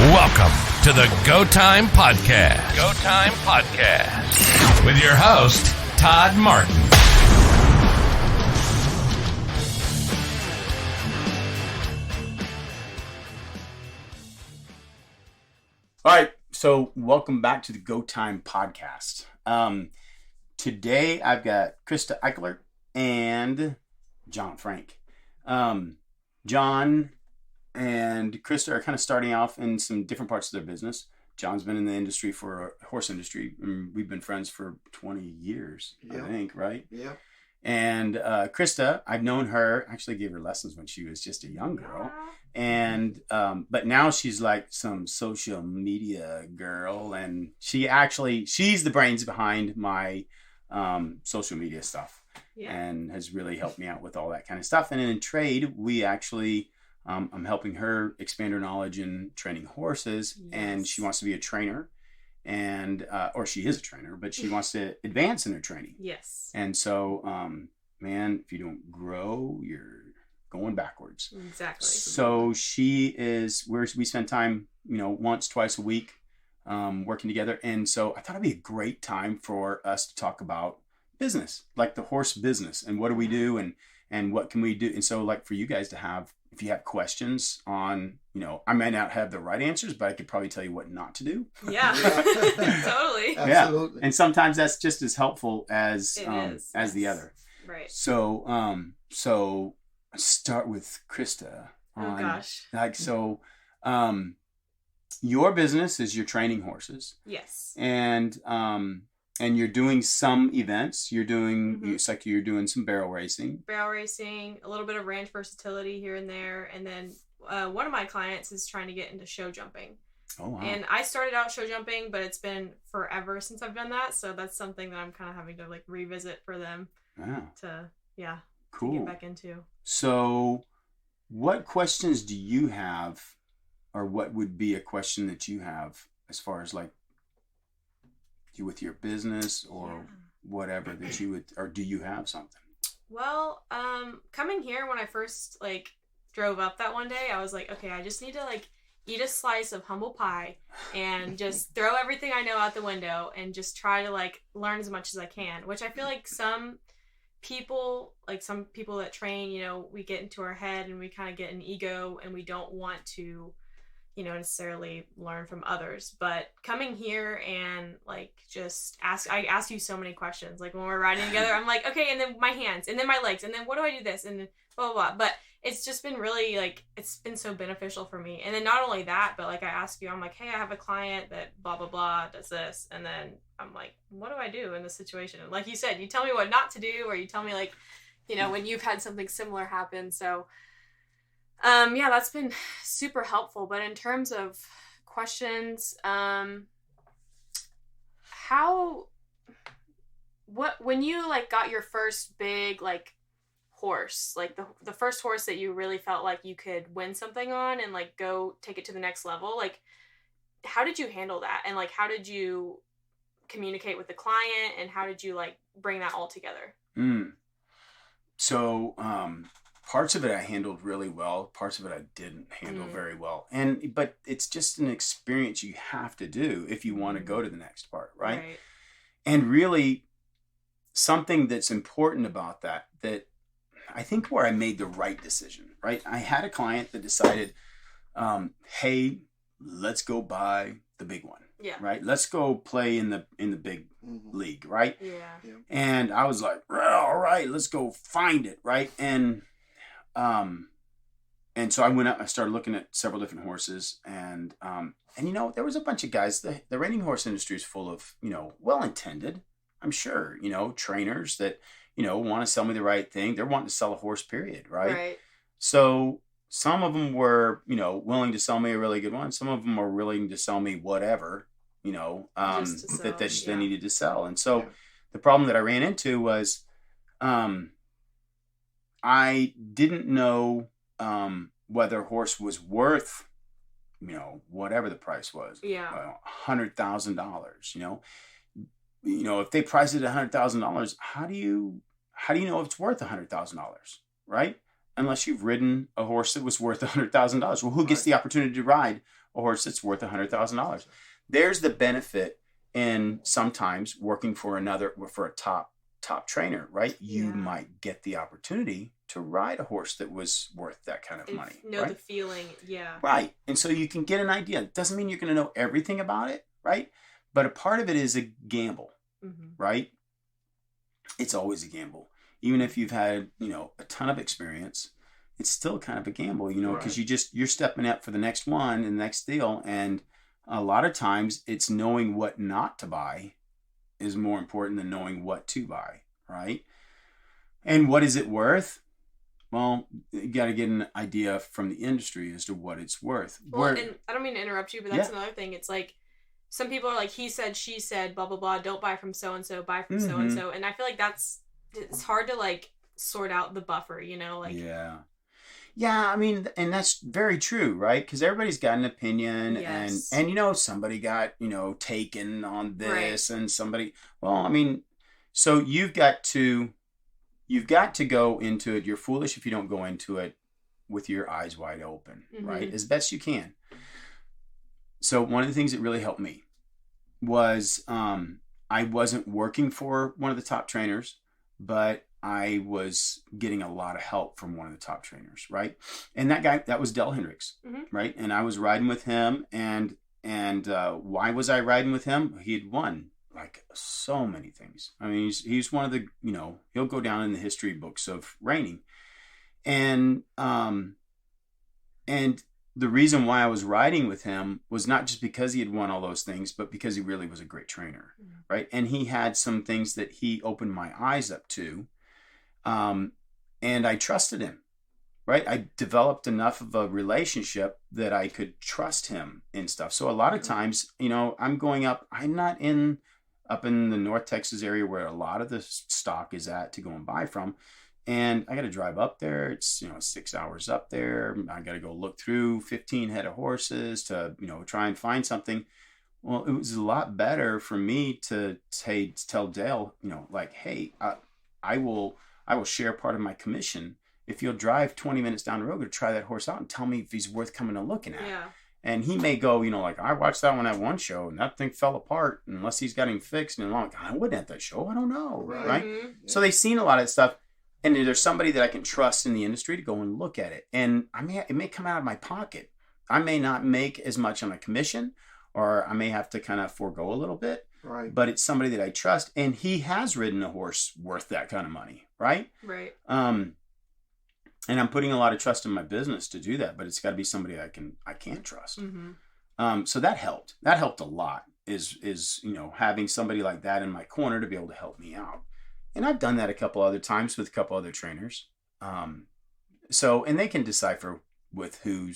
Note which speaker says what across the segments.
Speaker 1: Welcome to the Go Time Podcast. Go Time Podcast with your host, Todd Martin.
Speaker 2: All right, so welcome back to the Go Time Podcast. Today I've got Krista Eichler and John Frank. John and Krista are kind of starting off in some different parts of their business. John's been in the industry horse industry. And we've been friends for 20 years, I think, right?
Speaker 3: Yeah.
Speaker 2: And Krista, I've known her, actually gave her lessons when she was just a young girl. And, but now she's like some social media girl, and she's the brains behind my social media stuff, and has really helped me out with all that kind of stuff. And in trade, we actually, I'm helping her expand her knowledge in training horses, and she wants to be a trainer, and, or she is a trainer, but she wants to advance in her training. Yes. And so, man, if you don't grow, you're going backwards. Exactly. So we spend time, once, twice a week, working together. And so I thought it'd be a great time for us to talk about business, like the horse business, and what do we do, and what can we do? And so, like, for you guys to have, if you have questions on, I might not have the right answers, but I could probably tell you what not to do. Yeah, totally. Absolutely. And sometimes that's just as helpful as the other. Right. So start with Krista. Your business is you're training horses. Yes. And you're doing some events. You're doing it's like you're doing some barrel racing,
Speaker 4: a little bit of ranch versatility here and there, and then one of my clients is trying to get into show jumping. Oh wow. And I started out show jumping, but it's been forever since I've done that, so that's something that I'm kind of having to like revisit for them. Cool. To get back into.
Speaker 2: So what questions do you have, or what would be a question that you have as far as like with your business or whatever that you would, or do you have something?
Speaker 4: Well, coming here, when I first like drove up that one day, I was like, okay, I just need to like eat a slice of humble pie and just throw everything I know out the window and just try to like learn as much as I can, which I feel like some people that train, we get into our head and we kind of get an ego and we don't want to, necessarily learn from others. But coming here and like I ask you so many questions. Like when we're riding together, I'm like, okay, and then my hands, and then my legs, and then what do I do this, and then blah, blah, blah. But it's just been really like, it's been so beneficial for me. And then not only that, but like I ask you, I'm like, hey, I have a client that blah, blah, blah does this. And then I'm like, what do I do in this situation? And like you said, you tell me what not to do, or you tell me like, when you've had something similar happen. So that's been super helpful. But in terms of questions, when you like got your first big like horse, like the first horse that you really felt like you could win something on and like go take it to the next level, like how did you handle that? And like how did you communicate with the client, and how did you like bring that all together?
Speaker 2: So parts of it I handled really well, parts of it I didn't handle very well, but it's just an experience you have to do if you want to go to the next part, right? And really something that's important about that I think where I made the right decision, right? I had a client that decided, hey, let's go buy the big one. Yeah. Right. Let's go play in the big league. Right. Yeah. And I was like, all right, let's go find it. Right. And so I went out, I started looking at several different horses, and there was a bunch of guys, the reining horse industry is full of, well-intended, I'm sure, trainers that, want to sell me the right thing. They're wanting to sell a horse, period. Right. So some of them were, willing to sell me a really good one. Some of them were willing to sell me whatever, that they needed to sell. And so the problem that I ran into was, I didn't know, whether a horse was worth, whatever the price was. Yeah. $100,000, if they price it at $100,000, how do you know if it's worth $100,000, right? Unless you've ridden a horse that was worth $100,000. Well, who gets the opportunity to ride a horse that's worth $100,000. There's the benefit in sometimes working for a top trainer, right? You might get the opportunity to ride a horse that was worth that kind of money.
Speaker 4: Know the feeling, yeah.
Speaker 2: Right. And so you can get an idea. It doesn't mean you're going to know everything about it, right? But a part of it is a gamble, right? It's always a gamble. Even if you've had, a ton of experience, it's still kind of a gamble, because you're stepping up for the next one and the next deal. And a lot of times it's knowing what not to buy is more important than knowing what to buy, right? And what is it worth? Well, you got to get an idea from the industry as to what it's worth.
Speaker 4: Well, and I don't mean to interrupt you, but that's another thing. It's like, some people are like, he said, she said, blah, blah, blah. Don't buy from so-and-so, buy from so-and-so. And I feel like it's hard to like sort out the buffer, like.
Speaker 2: Yeah, I mean, and that's very true, right? Because everybody's got an opinion,
Speaker 4: yes.
Speaker 2: and somebody got taken on this, and somebody. Well, I mean, so you've got to go into it. You're foolish if you don't go into it with your eyes wide open, right? As best you can. So one of the things that really helped me was I wasn't working for one of the top trainers, but I was getting a lot of help from one of the top trainers, right? And that was Del Hendricks, right? And I was riding with him, and why was I riding with him? He had won like so many things. I mean, he's one of the, he'll go down in the history books of reining, and the reason why I was riding with him was not just because he had won all those things, but because he really was a great trainer, right? And he had some things that he opened my eyes up to. And I trusted him, right? I developed enough of a relationship that I could trust him in stuff. So a lot of times, I'm going up, I'm not up in the North Texas area where a lot of the stock is at to go and buy from. And I got to drive up there. It's, 6 hours up there. I got to go look through 15 head of horses to, try and find something. Well, it was a lot better for me to tell Dale, like, hey, I will share part of my commission if you'll drive 20 minutes down the road to try that horse out and tell me if he's worth coming and looking at.
Speaker 4: Yeah.
Speaker 2: And he may go, like, I watched that one at one show and that thing fell apart unless he's got him fixed. And I'm like, I wasn't at that show. I don't know. Right.
Speaker 4: Mm-hmm.
Speaker 2: So they've seen a lot of stuff. And there's somebody that I can trust in the industry to go and look at it. And it may come out of my pocket. I may not make as much on a commission, or I may have to kind of forego a little bit.
Speaker 3: Right.
Speaker 2: But it's somebody that I trust, and he has ridden a horse worth that kind of money, right?
Speaker 4: Right.
Speaker 2: And I'm putting a lot of trust in my business to do that, but it's got to be somebody I can trust. So that helped. That helped a lot. Is having somebody like that in my corner to be able to help me out. And I've done that a couple other times with a couple other trainers. And they can decipher with who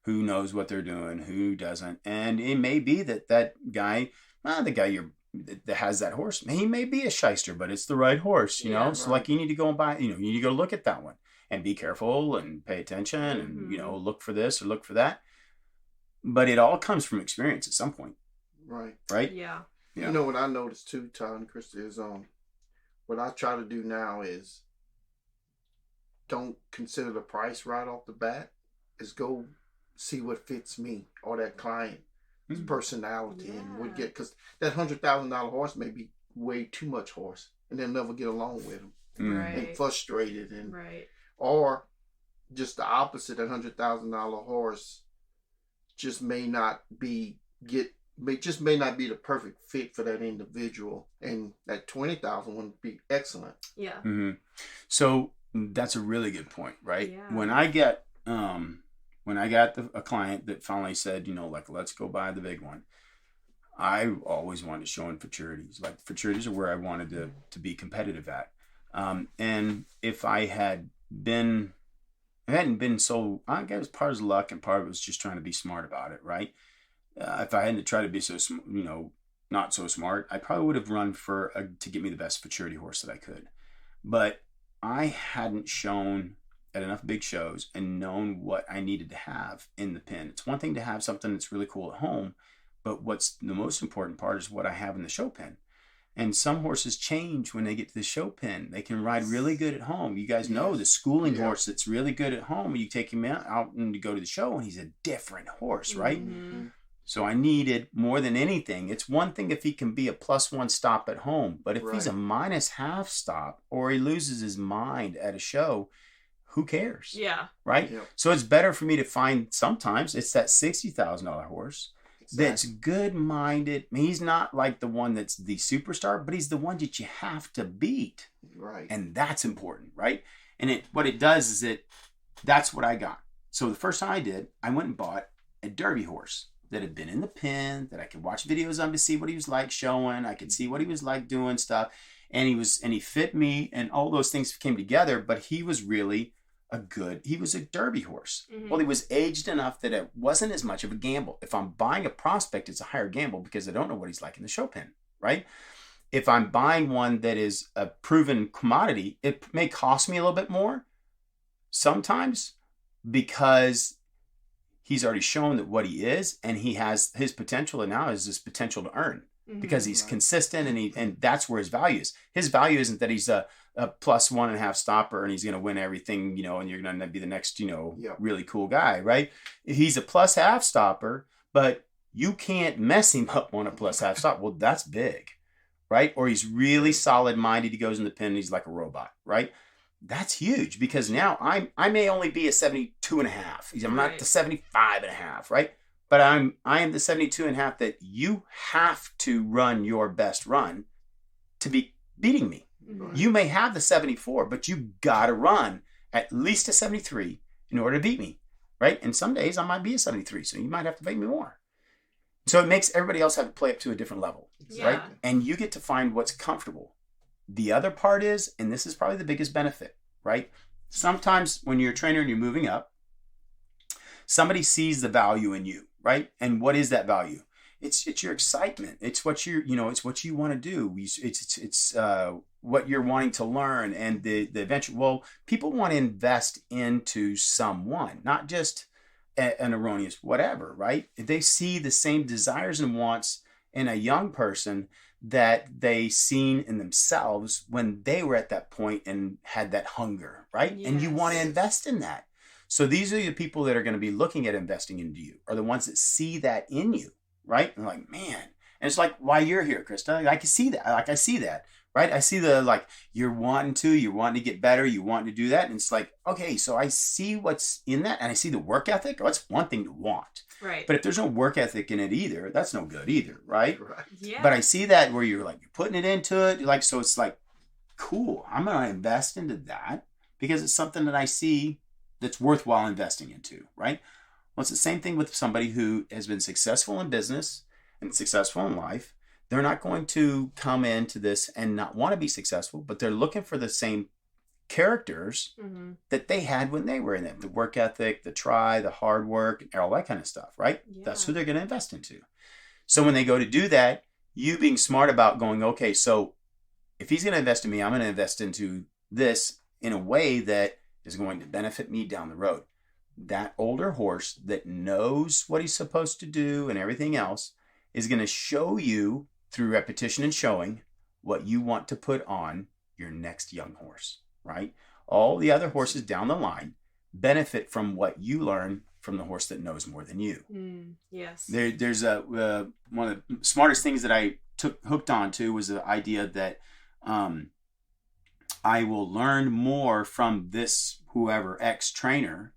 Speaker 2: knows what they're doing, who doesn't. And it may be that guy, the guy that has that horse, he may be a shyster, but it's the right horse, So
Speaker 3: right.
Speaker 2: like you need to go and buy, you need to go look at that one and be careful and pay attention and, look for this or look for that. But it all comes from experience at some point.
Speaker 3: Right.
Speaker 2: Right?
Speaker 4: Yeah.
Speaker 3: What I noticed too, Todd and Krista, is what I try to do now is don't consider the price right off the bat. Is go see what fits me or that client's personality and would get, because that $100,000 horse may be way too much horse and they'll never get along with him and frustrated and or just the opposite. That $100,000 horse just may not be the perfect fit for that individual, and that $20,000 would be excellent.
Speaker 4: Yeah.
Speaker 2: Mm-hmm. So that's a really good point, right?
Speaker 4: Yeah.
Speaker 2: When I got a client that finally said, let's go buy the big one, I always wanted to show him futurities. Like, futurities are where I wanted to be competitive at. And if I hadn't been so, I guess part of luck and part of it was just trying to be smart about it, right? If I hadn't tried to be so, not so smart, I probably would have run to get me the best futurity horse that I could. But I hadn't shown at enough big shows and known what I needed to have in the pen. It's one thing to have something that's really cool at home, but what's the most important part is what I have in the show pen. And some horses change when they get to the show pen. They can ride really good at home. You guys know the schooling horse that's really good at home. You take him out and you go to the show and he's a different horse, right?
Speaker 4: Mm-hmm.
Speaker 2: So I needed more than anything. It's one thing if he can be a +1 stop at home, but if he's a -1/2 stop or he loses his mind at a show, who cares?
Speaker 4: Yeah.
Speaker 2: Right?
Speaker 3: Yep.
Speaker 2: So it's better for me to find, sometimes it's that $60,000 horse that's good-minded. I mean, he's not like the one that's the superstar, but he's the one that you have to beat.
Speaker 3: Right.
Speaker 2: And that's important, right? And what it does is that's what I got. So the first time I did, I went and bought a Derby horse that had been in the pen, that I could watch videos on to see what he was like showing. I could see what he was like doing stuff. And he fit me, and all those things came together, but he was really he was a Derby horse.
Speaker 4: Mm-hmm.
Speaker 2: Well, he was aged enough that it wasn't as much of a gamble. If I'm buying a prospect, it's a higher gamble because I don't know what he's like in the show pen, right? If I'm buying one that is a proven commodity, it may cost me a little bit more sometimes because he's already shown that what he is, and he has his potential, and now is his potential to earn because he's consistent, and that's where his value is. His value isn't that he's a +1.5 stopper and he's going to win everything, and you're going to be the next, really cool guy, right? He's a +1/2 stopper, but you can't mess him up on a +1/2 stop. Well, that's big, right? Or he's really solid-minded. He goes in the pen and he's like a robot, right? That's huge because now I may only be a 72.5. I'm not the 75.5, right? But I am the 72.5 that you have to run your best run to be beating me.
Speaker 3: Right.
Speaker 2: You may have the 74, but you got to run at least a 73 in order to beat me, right? And some days I might be a 73, so you might have to pay me more. So it makes everybody else have to play up to a different level, right? And you get to find what's comfortable. The other part is, and this is probably the biggest benefit, right? Sometimes when you're a trainer and you're moving up, somebody sees the value in you, right? And what is that value? It's your excitement. It's what it's what you want to do. It's what you're wanting to learn and the adventure. Well, people want to invest into someone, not just an erroneous whatever, right? They see the same desires and wants in a young person that they seen in themselves when they were at that point and had that hunger, right?
Speaker 4: Yes.
Speaker 2: And you want to invest in that. So these are the people that are going to be looking at investing into you, are the ones that see that in you, right? And like, man, and it's like, why you're here, Krista. I can see that. I see that, right? I see you're wanting to get better. You want to do that. And it's like, okay, so I see what's in that. And I see the work ethic. Oh, that's one thing to want.
Speaker 4: Right.
Speaker 2: But if there's no work ethic in it either, that's no good either, right?
Speaker 3: Right.
Speaker 4: Yeah.
Speaker 2: But I see that where you're putting it into it. So it's like, cool, I'm going to invest into that because it's something that I see that's worthwhile investing into, right? Well, it's the same thing with somebody who has been successful in business and successful in life. They're not going to come into this and not want to be successful, but they're looking for the same characters that they had when they were in it. The work ethic, the try, the hard work, all that kind of stuff, right?
Speaker 4: Yeah.
Speaker 2: That's who they're going to invest into. So when they go to do that, you being smart about going, okay, so if he's going to invest in me, I'm going to invest into this in a way that is going to benefit me down the road. That older horse that knows what he's supposed to do and everything else is going to show you through repetition and showing what you want to put on your next young horse, right? All the other horses down the line benefit from what you learn from the horse that knows more than you.
Speaker 4: Yes.
Speaker 2: There's one of the smartest things that I hooked on to was the idea that I will learn more from this whoever X trainer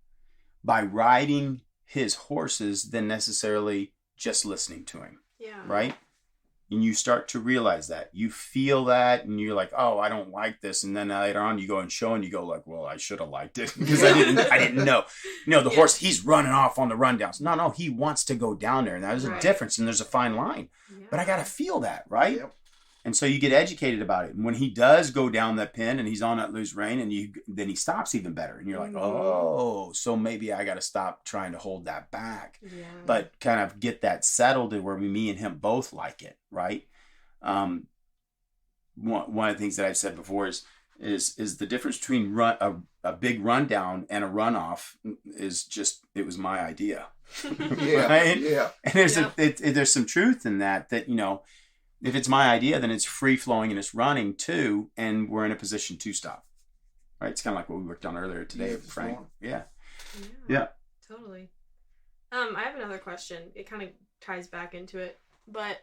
Speaker 2: by riding his horses than necessarily just listening to him.
Speaker 4: Yeah.
Speaker 2: Right? And you start to realize that. You feel that and you're like, oh, I don't like this. And then later on you go and show and you go like, well, I should have liked it because I didn't know. The horse, he's running off on the rundowns. No, he wants to go down there. And there's a difference and there's a fine line.
Speaker 4: Yeah.
Speaker 2: But I got to feel that, right?
Speaker 3: Yep.
Speaker 2: And so you get educated about it. And when he does go down that pin and he's on that loose rein and then he stops even better. And you're like, oh, so maybe I got to stop trying to hold that back.
Speaker 4: Yeah.
Speaker 2: But kind of get that settled to where me and him both like it, right? One of the things that I've said before is the difference between a big rundown and a runoff is just, it was my idea.
Speaker 3: Yeah.
Speaker 2: Right?
Speaker 3: Yeah.
Speaker 2: And there's some truth in that, If it's my idea, then it's free flowing and it's running too, and we're in a position to stop. Right? It's kind of like what we worked on earlier today with Frank. Yeah.
Speaker 4: Totally. I have another question. It kind of ties back into it, but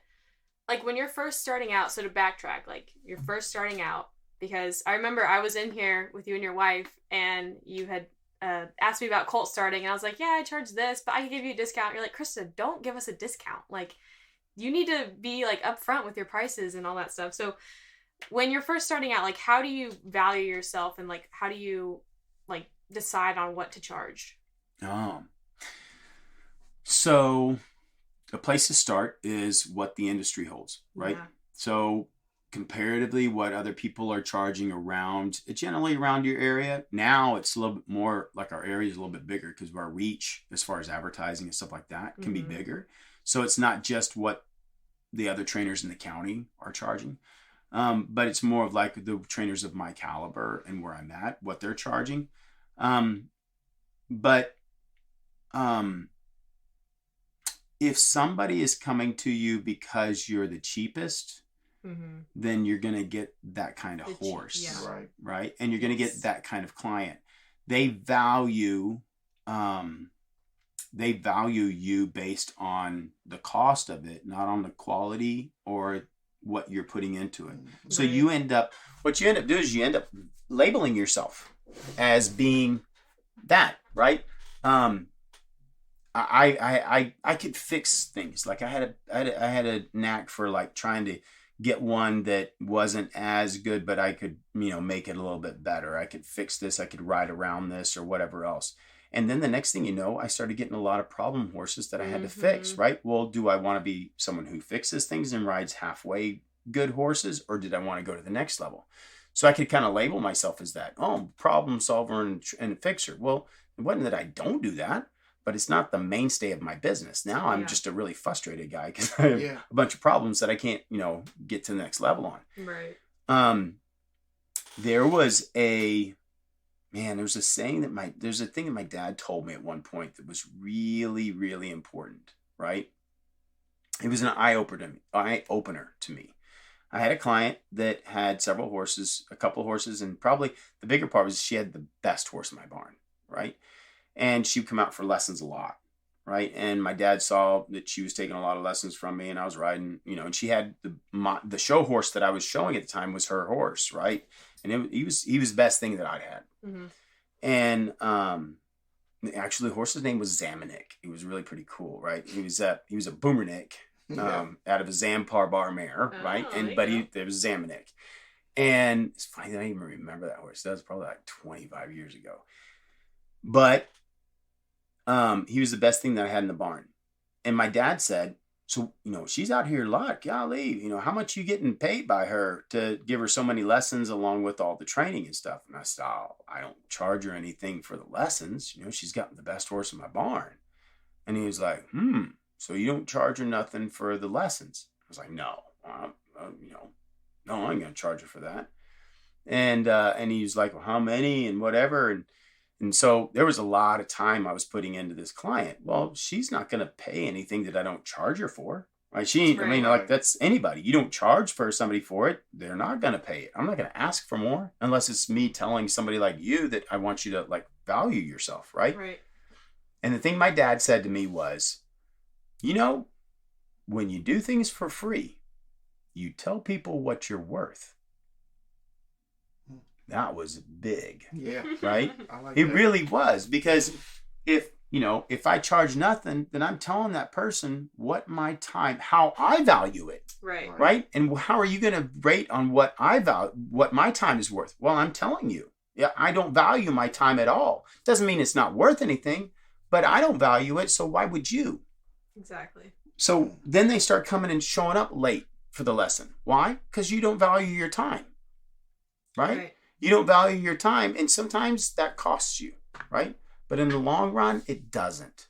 Speaker 4: like when you're first starting out, so to backtrack, like you're first starting out, because I remember I was in here with you and your wife, and you had asked me about cult starting, and I was like, yeah, I charge this, but I can give you a discount. You're like, Krista, don't give us a discount. Like, you need to be like upfront with your prices and all that stuff. So when you're first starting out, like, how do you value yourself, and like, how do you like decide on what to charge?
Speaker 2: So a place to start is what the industry holds, right?
Speaker 4: Yeah.
Speaker 2: So comparatively, what other people are charging around, generally around your area. Now it's a little bit more, like our area is a little bit bigger because of our reach as far as advertising and stuff like that can be bigger. So it's not just what the other trainers in the county are charging, but it's more of like the trainers of my caliber and where I'm at, what they're charging. If somebody is coming to you because you're the cheapest, then you're going to get that kind of horse, right? And you're going to get that kind of client. They value you based on the cost of it, not on the quality or what you're putting into it. So what you end up doing is you end up labeling yourself as being that, right? I could fix things. Like I had a knack for like trying to get one that wasn't as good, but I could, make it a little bit better. I could fix this. I could ride around this or whatever else. And then the next thing you know, I started getting a lot of problem horses that I had to fix, right? Well, do I want to be someone who fixes things and rides halfway good horses, or did I want to go to the next level? So I could kind of label myself as that. Oh, problem solver and fixer. Well, it wasn't that I don't do that, but it's not the mainstay of my business. Now I'm just a really frustrated guy because I have a bunch of problems that I can't, get to the next level on.
Speaker 4: Right.
Speaker 2: There's a thing that my dad told me at one point that was really, really important, right? It was an eye opener to me. I had a client that had several horses, a couple of horses, and probably the bigger part was she had the best horse in my barn, right? And she'd come out for lessons a lot, right? And my dad saw that she was taking a lot of lessons from me, and I was riding, and she had the show horse that I was showing at the time was her horse, right? And he was the best thing that I'd had. And actually, the horse's name was Zamanek. He was really pretty cool, right? He was a Boomernick out of a Zampar bar mare, right? There was Zamanek. And it's funny that I even remember that horse. That was probably like 25 years ago. But he was the best thing that I had in the barn. And my dad said, so, she's out here a lot. Golly, how much you getting paid by her to give her so many lessons along with all the training and stuff? And I said, I don't charge her anything for the lessons. She's got the best horse in my barn. And he was like, so you don't charge her nothing for the lessons? I was like, no, no, I ain't going to charge her for that. And he was like, well, how many and whatever. And so there was a lot of time I was putting into this client. Well, she's not going to pay anything that I don't charge her for, right? Like that's anybody. You don't charge for somebody for it, they're not going to pay it. I'm not going to ask for more unless it's me telling somebody like you that I want you to like value yourself, right?
Speaker 4: Right.
Speaker 2: And the thing my dad said to me was, when you do things for free, you tell people what you're worth. That was big.
Speaker 3: Yeah.
Speaker 2: Right?
Speaker 3: I like
Speaker 2: it
Speaker 3: that.
Speaker 2: really was, because if I charge nothing, then I'm telling that person what my time, how I value it.
Speaker 4: Right.
Speaker 2: Right? And how are you going to rate on what my time is worth? Well, I'm telling you, I don't value my time at all. Doesn't mean it's not worth anything, but I don't value it. So why would you?
Speaker 4: Exactly.
Speaker 2: So then they start coming and showing up late for the lesson. Why? Because you don't value your time. Right? You don't value your time, and sometimes that costs you, right? But in the long run, it doesn't.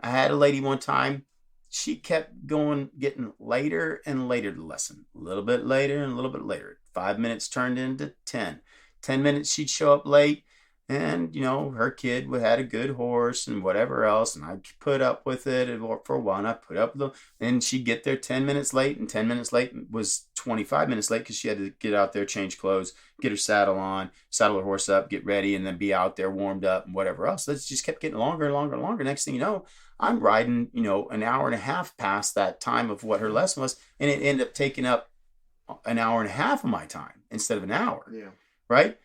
Speaker 2: I had a lady one time, she kept getting later and later to the lesson. A little bit later and a little bit later. 5 minutes turned into 10. 10 minutes she'd show up late, And, her kid had a good horse and whatever else. And I put up with it for a while. And I put up with it. And she'd get there 10 minutes late. And 10 minutes late was 25 minutes late because she had to get out there, change clothes, get her saddle on, saddle her horse up, get ready, and then be out there warmed up and whatever else. It just kept getting longer and longer and longer. Next thing you know, I'm riding, an hour and a half past that time of what her lesson was. And it ended up taking up an hour and a half of my time instead of an hour.
Speaker 3: Yeah.
Speaker 2: Right?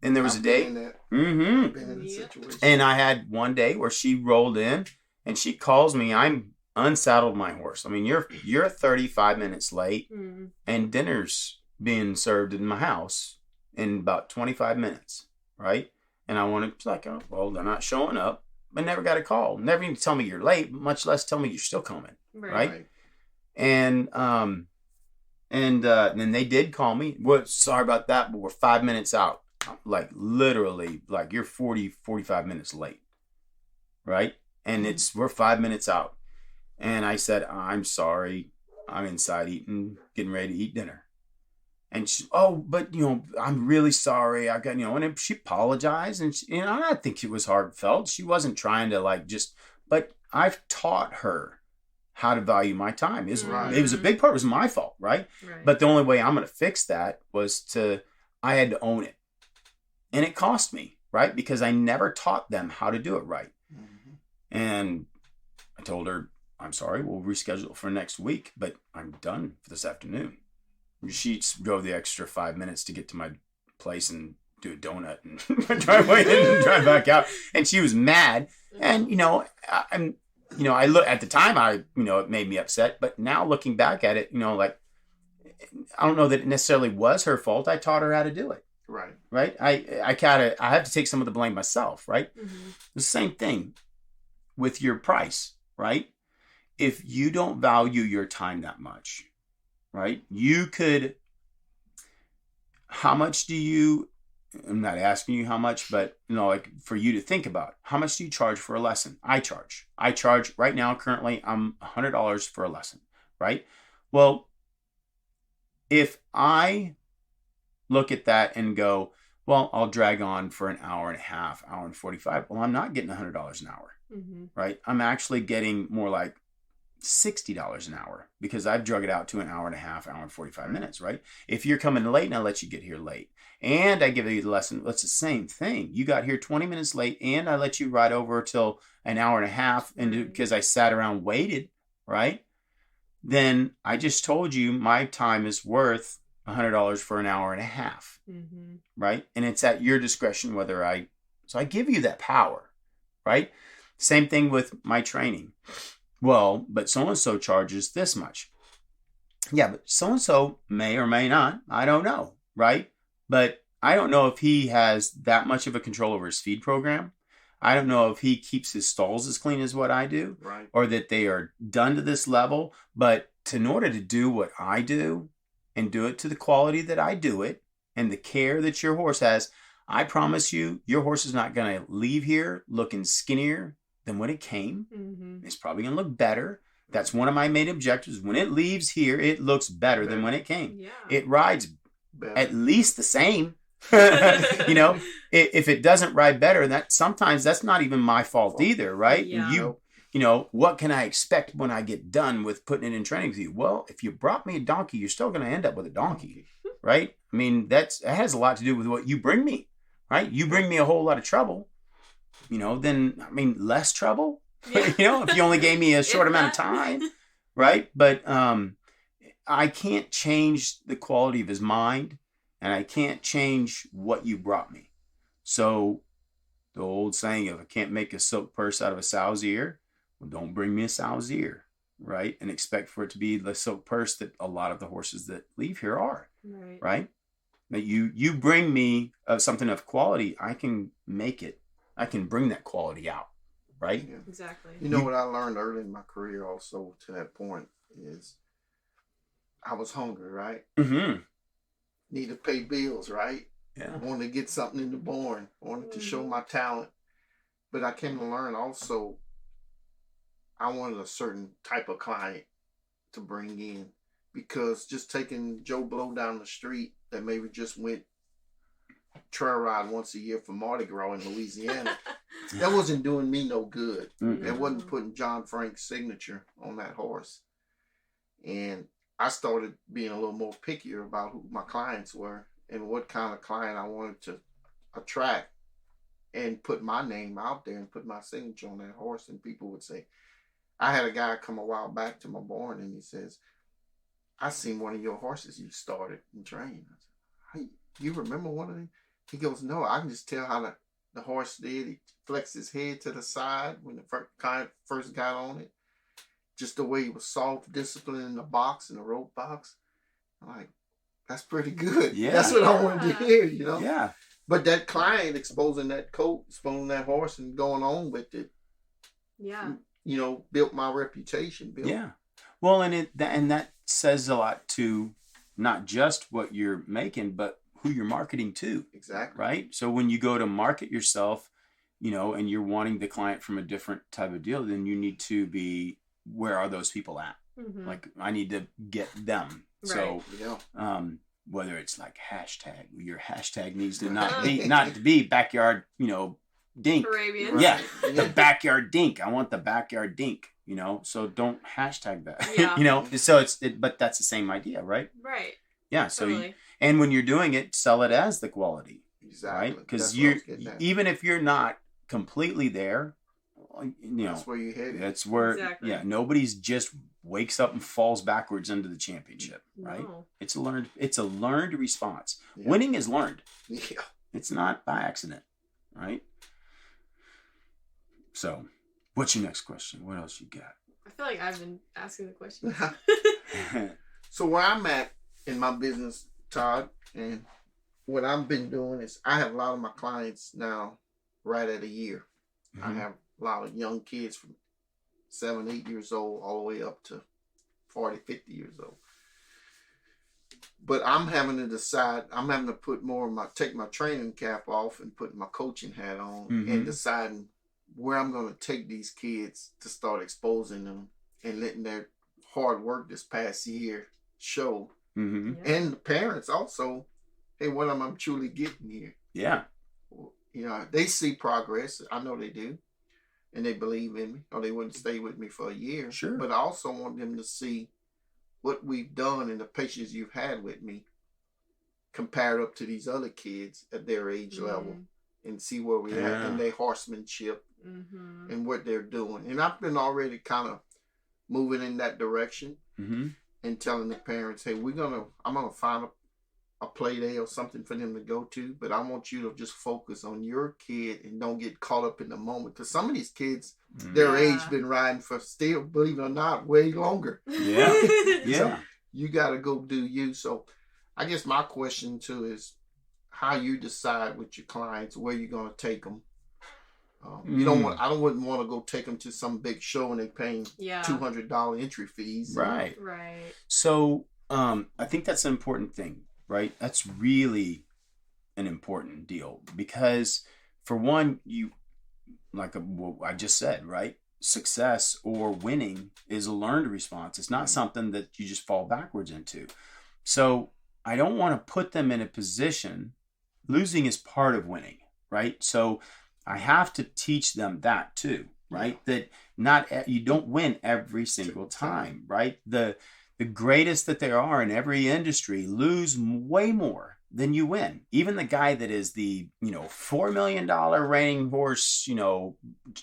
Speaker 2: And there was a day.
Speaker 3: Situation.
Speaker 2: And I had one day where she rolled in and she calls me. I'm unsaddled my horse. I mean, you're 35 minutes late and dinner's being served in my house in about 25 minutes. Right? And I wanted to like, oh, well, they're not showing up. I never got a call. Never even tell me you're late, much less tell me you're still coming. Right? And then they did call me. Well, sorry about that, but we're 5 minutes out. Like literally, like you're 45 minutes late. Right? And we're 5 minutes out. And I said, I'm sorry. I'm inside getting ready to eat dinner. And she, oh, but I'm really sorry. I got, and she apologized. And I think it was heartfelt. She wasn't trying to but I've taught her how to value my time. It was a big part. It was my fault, right? But the only way I'm going to fix that was I had to own it. And it cost me, right? Because I never taught them how to do it right. Mm-hmm. And I told her, I'm sorry, we'll reschedule it for next week, but I'm done for this afternoon. She drove the extra 5 minutes to get to my place and do a donut and drive away and drive back out. And she was mad. And, I look at the time, it made me upset. But now looking back at it, I don't know that it necessarily was her fault. I taught her how to do it. Right. I have to take some of the blame myself. Right. Mm-hmm. The same thing with your price. Right. If you don't value your time that much, right, how much do you, I'm not asking you how much, but for you to think about, how much do you charge for a lesson? I charge right now, currently I'm $100 for a lesson. Right. Well, if I look at that and go, well, I'll drag on for an hour and a half, hour and 45. Well, I'm not getting $100 an hour, right? I'm actually getting more like $60 an hour because I've drug it out to an hour and a half, hour and 45 minutes, right? If you're coming late and I let you get here late and I give you the lesson, it's the same thing. You got here 20 minutes late and I let you ride over till an hour and a half and because I sat around, waited, right? Then I just told you my time is worth $100 for an hour and a half, right? And it's at your discretion whether so I give you that power, right? Same thing with my training. Well, but so-and-so charges this much. Yeah, but so-and-so may or may not, I don't know, right? But I don't know if he has that much of a control over his feed program. I don't know if he keeps his stalls as clean as what I do, right? Or that they are done to this level. But in order to do what I do, and do it to the quality that I do it and the care that your horse has, I promise you, your horse is not going to leave here looking skinnier than when it came. Mm-hmm. It's probably going to look better. That's one of my main objectives. When it leaves here, it looks better than when it came. Yeah. It rides at least the same. If it doesn't ride better, sometimes that's not even my fault either, right? Yeah. What can I expect when I get done with putting it in training with you? Well, if you brought me a donkey, you're still going to end up with a donkey, right? I mean, that has a lot to do with what you bring me, right? You bring me a whole lot of trouble, then, less trouble, if you only gave me a short amount of time, right? But I can't change the quality of his mind and I can't change what you brought me. So the old saying, if I can't make a silk purse out of a sow's ear, well, don't bring me a sow's ear, right? And expect for it to be the silk purse that a lot of the horses that leave here are, right? That you bring me something of quality, I can make it. I can bring that quality out, right?
Speaker 4: Yeah. Exactly.
Speaker 3: What I learned early in my career also to that point is I was hungry, right? Mm-hmm. Need to pay bills, right? Yeah. Wanted to get something in the barn. Wanted to show my talent. But I came to learn also I wanted a certain type of client to bring in because just taking Joe Blow down the street that maybe just went trail ride once a year for Mardi Gras in Louisiana. That wasn't doing me no good.
Speaker 2: Mm-mm.
Speaker 3: It wasn't putting John Frank's signature on that horse. And I started being a little more pickier about who my clients were and what kind of client I wanted to attract and put my name out there and put my signature on that horse. And people would say, I had a guy come a while back to my barn and he says, I seen one of your horses you started and trained. I said, hey, you remember one of them? He goes, no, I can just tell how the horse did. He flexed his head to the side when the client first got on it. Just the way he was soft, disciplined in the box, in the rope box. I'm like, that's pretty good.
Speaker 2: Yeah.
Speaker 3: That's what I wanted to hear, you know?
Speaker 2: Yeah.
Speaker 3: But that client exposing that coat, exposing that horse and going on with it,
Speaker 4: Yeah.
Speaker 3: you know, built my reputation.
Speaker 2: Yeah. Well, and that says a lot to not just what you're making, but who you're marketing to.
Speaker 3: Exactly.
Speaker 2: Right? So when you go to market yourself, you know, and you're wanting the client from a different type of deal, then you need to be, where are those people at?
Speaker 4: Mm-hmm.
Speaker 2: Like, I need to get them.
Speaker 4: Right.
Speaker 2: So,
Speaker 3: Yeah.
Speaker 2: whether it's like hashtag, your hashtag needs to not to be backyard, you know, dink.
Speaker 4: Arabians.
Speaker 2: Yeah,
Speaker 3: Right.
Speaker 2: the backyard dink. I want the backyard dink, you know, so don't hashtag that,
Speaker 4: Yeah.
Speaker 2: you know, so but that's the same idea, right?
Speaker 4: Right.
Speaker 2: Yeah. So,
Speaker 4: Totally.
Speaker 2: and when you're doing it, sell it as the quality,
Speaker 3: Exactly.
Speaker 2: right? Because
Speaker 3: That's what I was getting at.
Speaker 2: even if you're not completely there, you know,
Speaker 3: That's where you headed.
Speaker 2: that's where,
Speaker 4: Exactly.
Speaker 2: yeah, nobody's just wakes up and falls backwards into the championship, right?
Speaker 4: No.
Speaker 2: It's a learned response.
Speaker 3: Yeah.
Speaker 2: Winning is learned.
Speaker 3: Yeah.
Speaker 2: It's not by accident, right? So, what's your next question? What else you got?
Speaker 4: I feel like I've been asking the question.
Speaker 3: So where I'm at in my business, Todd, and what I've been doing is I have a lot of my clients now right at a year. I
Speaker 2: Mhm.
Speaker 3: have a lot of young kids from 7, 8 years old all the way up to 40, 50 years old. But I'm having to decide, I'm having to put take my training cap off and put my coaching hat on
Speaker 2: Mhm.
Speaker 3: and deciding where I'm going to take these kids to start exposing them and letting their hard work this past year show.
Speaker 2: Mm-hmm.
Speaker 4: Yeah.
Speaker 3: And the parents also, hey, what am I truly getting here?
Speaker 2: Yeah.
Speaker 3: You know, they see progress. I know they do. And they believe in me, or they wouldn't stay with me for a year.
Speaker 2: Sure.
Speaker 3: But I also want them to see what we've done and the patience you've had with me compared up to these other kids at their age level and see where we're at in their horsemanship
Speaker 4: Mm-hmm.
Speaker 3: and what they're doing. And I've been already kind of moving in that direction
Speaker 2: Mm-hmm.
Speaker 3: and telling the parents, hey, I'm going to find a play day or something for them to go to, but I want you to just focus on your kid and don't get caught up in the moment. Because some of these kids, their
Speaker 4: Yeah.
Speaker 3: age been riding for still, believe it or not, way longer.
Speaker 2: Yeah. Yeah.
Speaker 3: So you got to go do you. So I guess my question too is how you decide with your clients where you're going to take them. You don't want. I wouldn't want to go take them to some big show and they paying
Speaker 4: Yeah.
Speaker 3: $200 entry fees.
Speaker 2: Right.
Speaker 4: Right.
Speaker 2: So, I think that's an important thing, right? That's really an important deal because, for one, like what I just said, right? Success or winning is a learned response. It's not something that you just fall backwards into. So I don't want to put them in a position. Losing is part of winning, right? So I have to teach them that too, right? That you don't win every single time, right? The greatest that there are in every industry lose way more than you win. Even the guy that is the, $4 million reigning horse,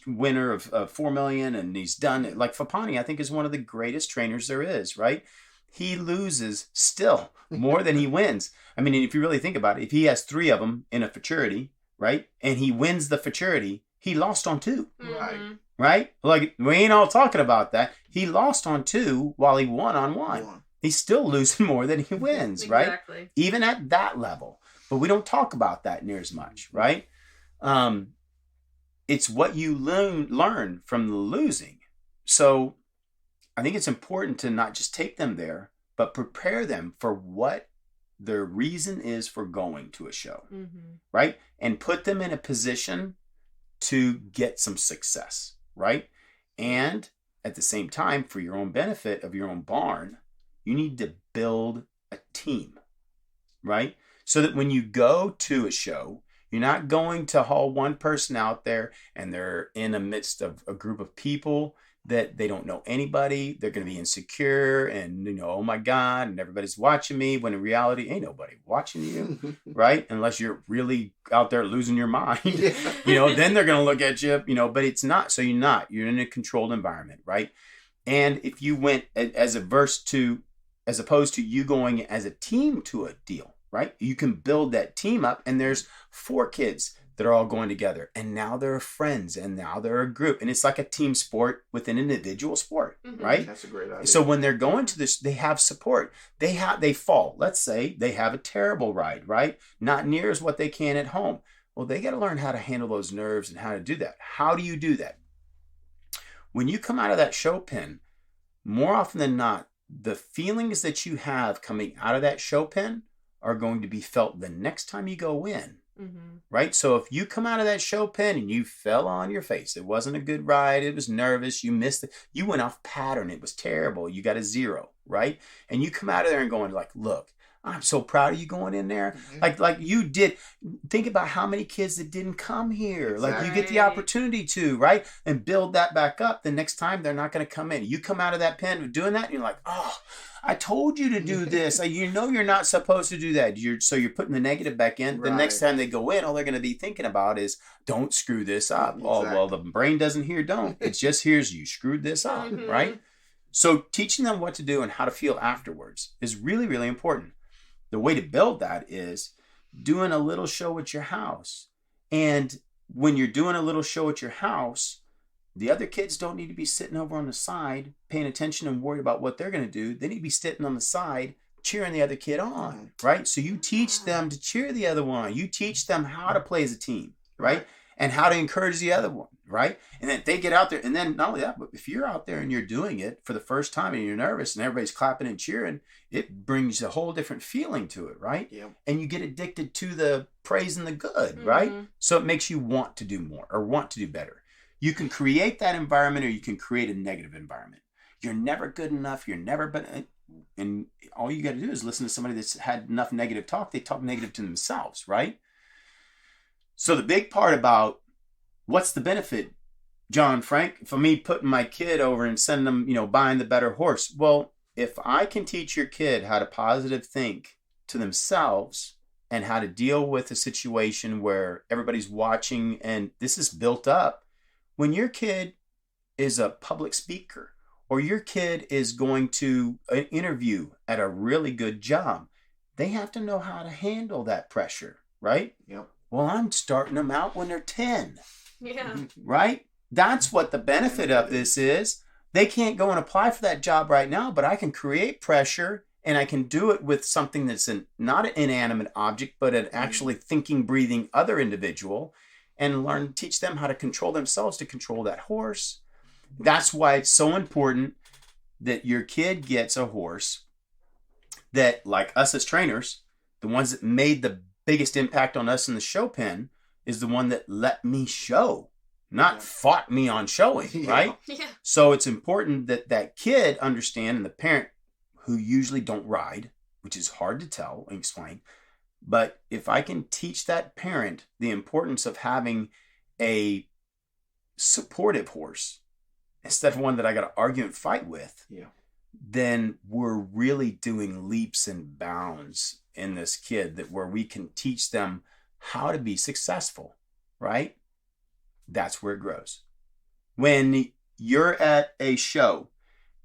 Speaker 2: winner of $4 million, and he's done it. Like Fapani, I think, is one of the greatest trainers there is, right? He loses still more than he wins. I mean, if you really think about it, if he has 3 of them in a futurity, right, and he wins the futurity, he lost on 2.
Speaker 3: Right.
Speaker 4: Mm-hmm.
Speaker 2: Right? Like, we ain't all talking about that. He lost on 2 while he won on 1. He's still losing more than he wins, right?
Speaker 4: Exactly.
Speaker 2: Even at that level. But we don't talk about that near as much, right? It's what you learn from the losing. So I think it's important to not just take them there, but prepare them for what their reason is for going to a show,
Speaker 4: Mm-hmm.
Speaker 2: right? And put them in a position to get some success, right? And at the same time, for your own benefit of your own barn, you need to build a team, right? So that when you go to a show, you're not going to haul one person out there and they're in the midst of a group of people that they don't know anybody. They're going to be insecure and, oh my God, and everybody's watching me, when in reality, ain't nobody watching you, right? Unless you're really out there losing your mind, then they're going to look at you, but it's not. So you're in a controlled environment, right? And if you went as opposed to you going as a team to a deal, right? You can build that team up, and there's 4 kids that are all going together, and now they're friends, and now they're a group, and it's like a team sport with an individual sport, right?
Speaker 3: That's a great idea.
Speaker 2: So when they're going to this, they have support. They fall. Let's say they have a terrible ride, right? Not near as what they can at home. Well, they got to learn how to handle those nerves and how to do that. How do you do that? When you come out of that show pen, more often than not, the feelings that you have coming out of that show pen are going to be felt the next time you go in, right? So if you come out of that show pen and you fell on your face, it wasn't a good ride, it was nervous, you missed it, you went off pattern, it was terrible, you got a 0, right? And you come out of there and going like, look, I'm so proud of you going in there. Like you did. Think about how many kids that didn't come here.
Speaker 3: Exactly.
Speaker 2: Like you get the opportunity to, right? And build that back up. The next time they're not going to come in. You come out of that pen doing that and you're like, oh, I told you to do this. You're not supposed to do that. So you're putting the negative back in. The next time they go in, all they're going to be thinking about is, don't screw this up. Exactly. Oh, well, the brain doesn't hear don't. It just hears you screwed this up, right? So teaching them what to do and how to feel afterwards is really, really important. The way to build that is doing a little show at your house. And when you're doing a little show at your house, the other kids don't need to be sitting over on the side, paying attention and worried about what they're going to do. They need to be sitting on the side, cheering the other kid on, right? So you teach them to cheer the other one on. You teach them how to play as a team, right? And how to encourage the other one, right? And then they get out there. And then not only that, but if you're out there and you're doing it for the first time and you're nervous and everybody's clapping and cheering, it brings a whole different feeling to it, right?
Speaker 3: Yeah.
Speaker 2: And you get addicted to the praise and the good, right? So it makes you want to do more or want to do better. You can create that environment or you can create a negative environment. You're never good enough. You're never been, and all you got to do is listen to somebody that's had enough negative talk. They talk negative to themselves, right? So the big part about what's the benefit, John Frank, for me putting my kid over and sending them, buying the better horse. Well, if I can teach your kid how to positive think to themselves and how to deal with a situation where everybody's watching and this is built up, when your kid is a public speaker or your kid is going to an interview at a really good job, they have to know how to handle that pressure, right?
Speaker 3: Yep.
Speaker 2: Well, I'm starting them out when they're 10.
Speaker 4: Yeah.
Speaker 2: Right? That's what the benefit of this is. They can't go and apply for that job right now, but I can create pressure and I can do it with something that's not an inanimate object, but an actually thinking, breathing other individual, and teach them how to control themselves to control that horse. That's why it's so important that your kid gets a horse that, like us as trainers, the ones that made the biggest impact on us in the show pen is the one that let me show, not fought me on showing, right?
Speaker 4: Yeah.
Speaker 2: So it's important that that kid understand, and the parent who usually don't ride, which is hard to tell and explain, but if I can teach that parent the importance of having a supportive horse instead of one that I got to argue and fight with, then we're really doing leaps and bounds in this kid where we can teach them how to be successful, right? That's where it grows. When you're at a show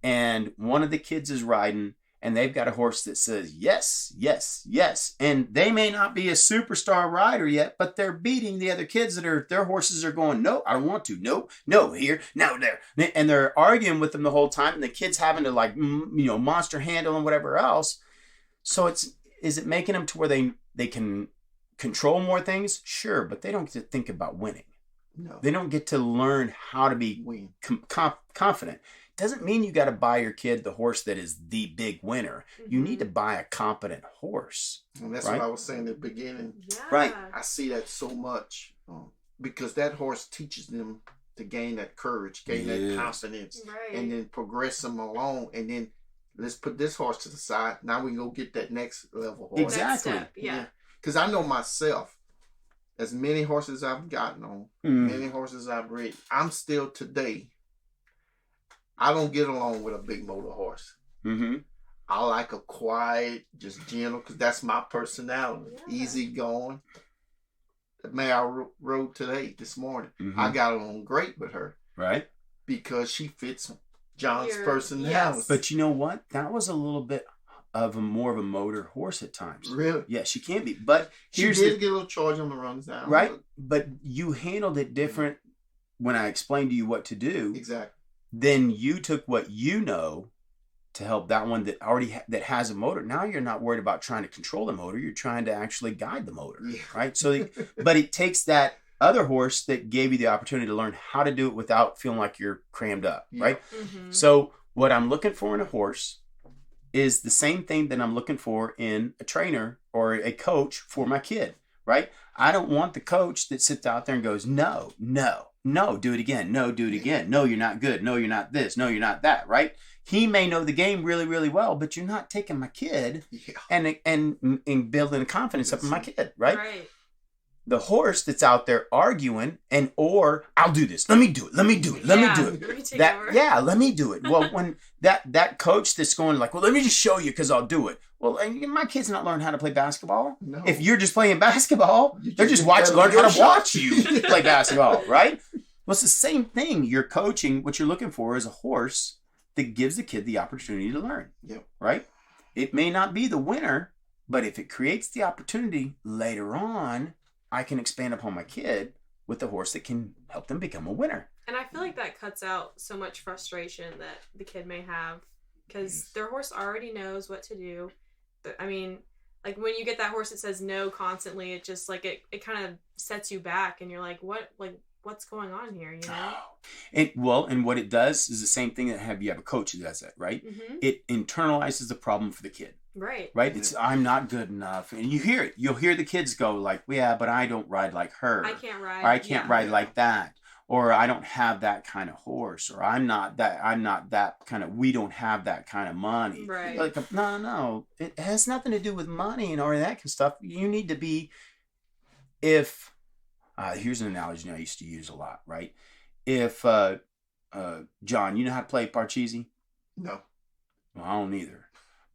Speaker 2: and one of the kids is riding and they've got a horse that says, yes, yes, yes, and they may not be a superstar rider yet, but they're beating the other kids their horses are going, no, I don't want to, no, here, no, there. And they're arguing with them the whole time, and the kid's having to monster handle and whatever else. So is it making them to where they can control more things? Sure, but they don't get to think about winning.
Speaker 3: No.
Speaker 2: They don't get to learn how to be confident. Doesn't mean you got to buy your kid the horse that is the big winner. You need to buy a competent horse.
Speaker 3: And that's
Speaker 2: right?
Speaker 3: what I was saying at the beginning.
Speaker 4: Yeah.
Speaker 2: Right.
Speaker 3: I see that so much because that horse teaches them to gain that courage, gain that confidence,
Speaker 4: Right.
Speaker 3: and then progress them along. And then let's put this horse to the side. Now we can go get that next level horse.
Speaker 2: Exactly.
Speaker 4: Next step, yeah.
Speaker 3: because I know myself, as many horses I've gotten on, many horses I've ridden, I'm still today, I don't get along with a big motor horse. Mm-hmm. I like a quiet, just gentle, because that's my personality. Yeah. Easy going. The mare I rode this morning, I got along great with her.
Speaker 2: Right.
Speaker 3: Because she fits John's personality.
Speaker 2: Yes. But you know what? That was a little bit of more of a motor horse at times.
Speaker 3: Really?
Speaker 2: Yeah, she can be. But
Speaker 3: she did get a little charge on the runs down.
Speaker 2: Right? But you handled it different when I explained to you what to do.
Speaker 3: Exactly. Then
Speaker 2: you took what you know to help that one that already that has a motor. Now you're not worried about trying to control the motor. You're trying to actually guide the motor. Yeah. Right? So, but it takes that other horse that gave you the opportunity to learn how to do it without feeling like you're crammed up. Yeah. Right? Mm-hmm. So what I'm looking for in a horse is the same thing that I'm looking for in a trainer or a coach for my kid, right? I don't want the coach that sits out there and goes, no, do it again. No, do it again. No, you're not good. No, you're not this. No, you're not that, right? He may know the game really, really well, but you're not taking my kid and building a confidence up in my kid, right? Right. The horse that's out there arguing or I'll do this. Let me do it. Let me do it. Let me do it. Let me take over. Yeah, let me do it. Well, when that coach that's going like, well, let me just show you because I'll do it. Well, my kid's not learning how to play basketball. No. If you're just playing basketball, they're just learn how to watch you play basketball, right? Well, it's the same thing. You're coaching. What you're looking for is a horse that gives the kid the opportunity to learn. Yep. Right? It may not be the winner, but if it creates the opportunity later on, I can expand upon my kid with the horse that can help them become a winner.
Speaker 4: And I feel like that cuts out so much frustration that the kid may have because their horse already knows what to do. I mean, like when you get that horse that says no constantly, it just like it kind of sets you back and you're like, what's going on here, you know?
Speaker 2: And what it does is the same thing that you have a coach who does that, right? Mm-hmm. It internalizes the problem for the kid. Right. It's I'm not good enough. And you hear it. You'll hear the kids go like, yeah, but I don't ride like her.
Speaker 4: I can't ride.
Speaker 2: Or I can't ride like that. Or I don't have that kind of horse. Or I'm not that kind of, we don't have that kind of money. Right. Like, no. It has nothing to do with money and all that kind of stuff. You need to be, here's an analogy I used to use a lot, right? If, John, you know how to play Parcheesi?
Speaker 3: No.
Speaker 2: Well, I don't either.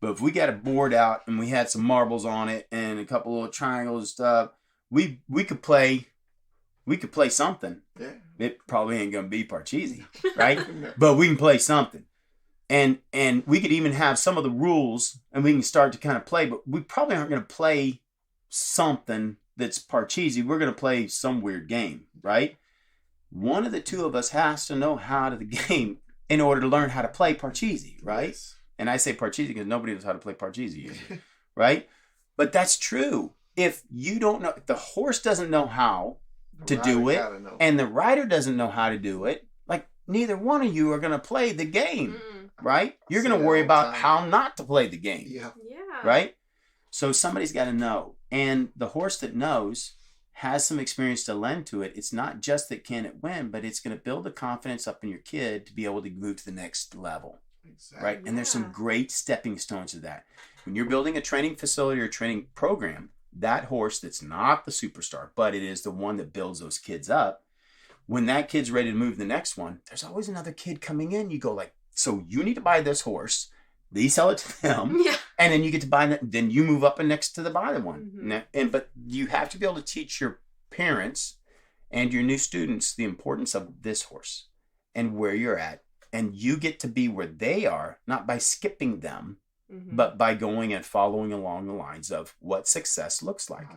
Speaker 2: But if we got a board out and we had some marbles on it and a couple little triangles and stuff, we could play something. Yeah. It probably ain't gonna be Parcheesi, right? But we can play something. And we could even have some of the rules and we can start to kind of play, but we probably aren't gonna play something that's Parcheesi. We're gonna play some weird game, right? One of the two of us has to know how to the game in order to learn how to play Parcheesi, right? Yes. And I say Parcheesi because nobody knows how to play Parcheesi, right? But that's true. If you don't know, if the horse doesn't know how to do it, and the rider doesn't know how to do it, like neither one of you are going to play the game, right? You're going to worry about how not to play the game, right? So somebody's got to know. And the horse that knows has some experience to lend to it. It's not just that can it win, but it's going to build the confidence up in your kid to be able to move to the next level. Exactly. Right. And there's some great stepping stones to that. When you're building a training facility or a training program, that horse that's not the superstar, but it is the one that builds those kids up. When that kid's ready to move to the next one, there's always another kid coming in. You go like, so you need to buy this horse. They sell it to them. Yeah. And then you get to buy that. Then you move up and next to the buyer one. Mm-hmm. But you have to be able to teach your parents and your new students the importance of this horse and where you're at. And you get to be where they are, not by skipping them, but by going and following along the lines of what success looks like,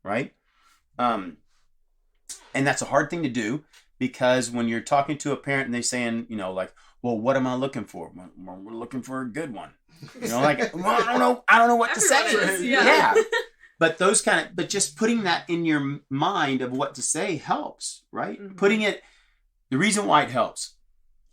Speaker 2: right? And that's a hard thing to do because when you're talking to a parent and they're saying, like, well, what am I looking for? Well, we're looking for a good one. Like, well, I don't know what to say. Yeah. But but just putting that in your mind of what to say helps, right? Mm-hmm. Putting it, the reason why it helps.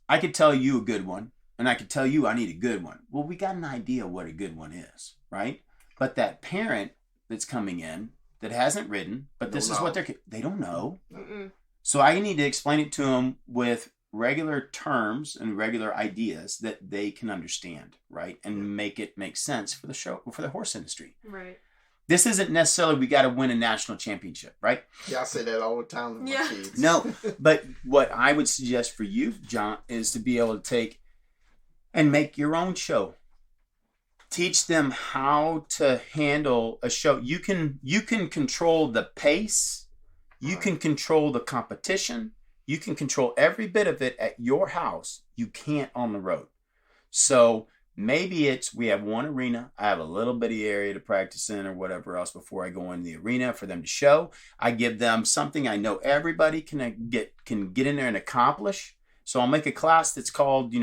Speaker 2: I could tell you a good one, and I could tell you I need a good one. Well, we got an idea what a good one is, right? But that parent that's coming in that hasn't ridden, but this is what they don't know. Mm-mm. So I need to explain it to them with regular terms and regular ideas that they can understand, right? And make it make sense for the horse industry.
Speaker 4: Right.
Speaker 2: This isn't necessarily we got to win a national championship, right?
Speaker 3: Yeah, I say that all the time to my kids.
Speaker 2: No, but what I would suggest for you, John, is to be able to take and make your own show. Teach them how to handle a show. You can control the pace. You can control the competition. You can control every bit of it at your house. You can't on the road. So maybe we have one arena. I have a little bitty area to practice in or whatever else before I go in the arena for them to show. I give them something I know everybody can get in there and accomplish. So I'll make a class that's called,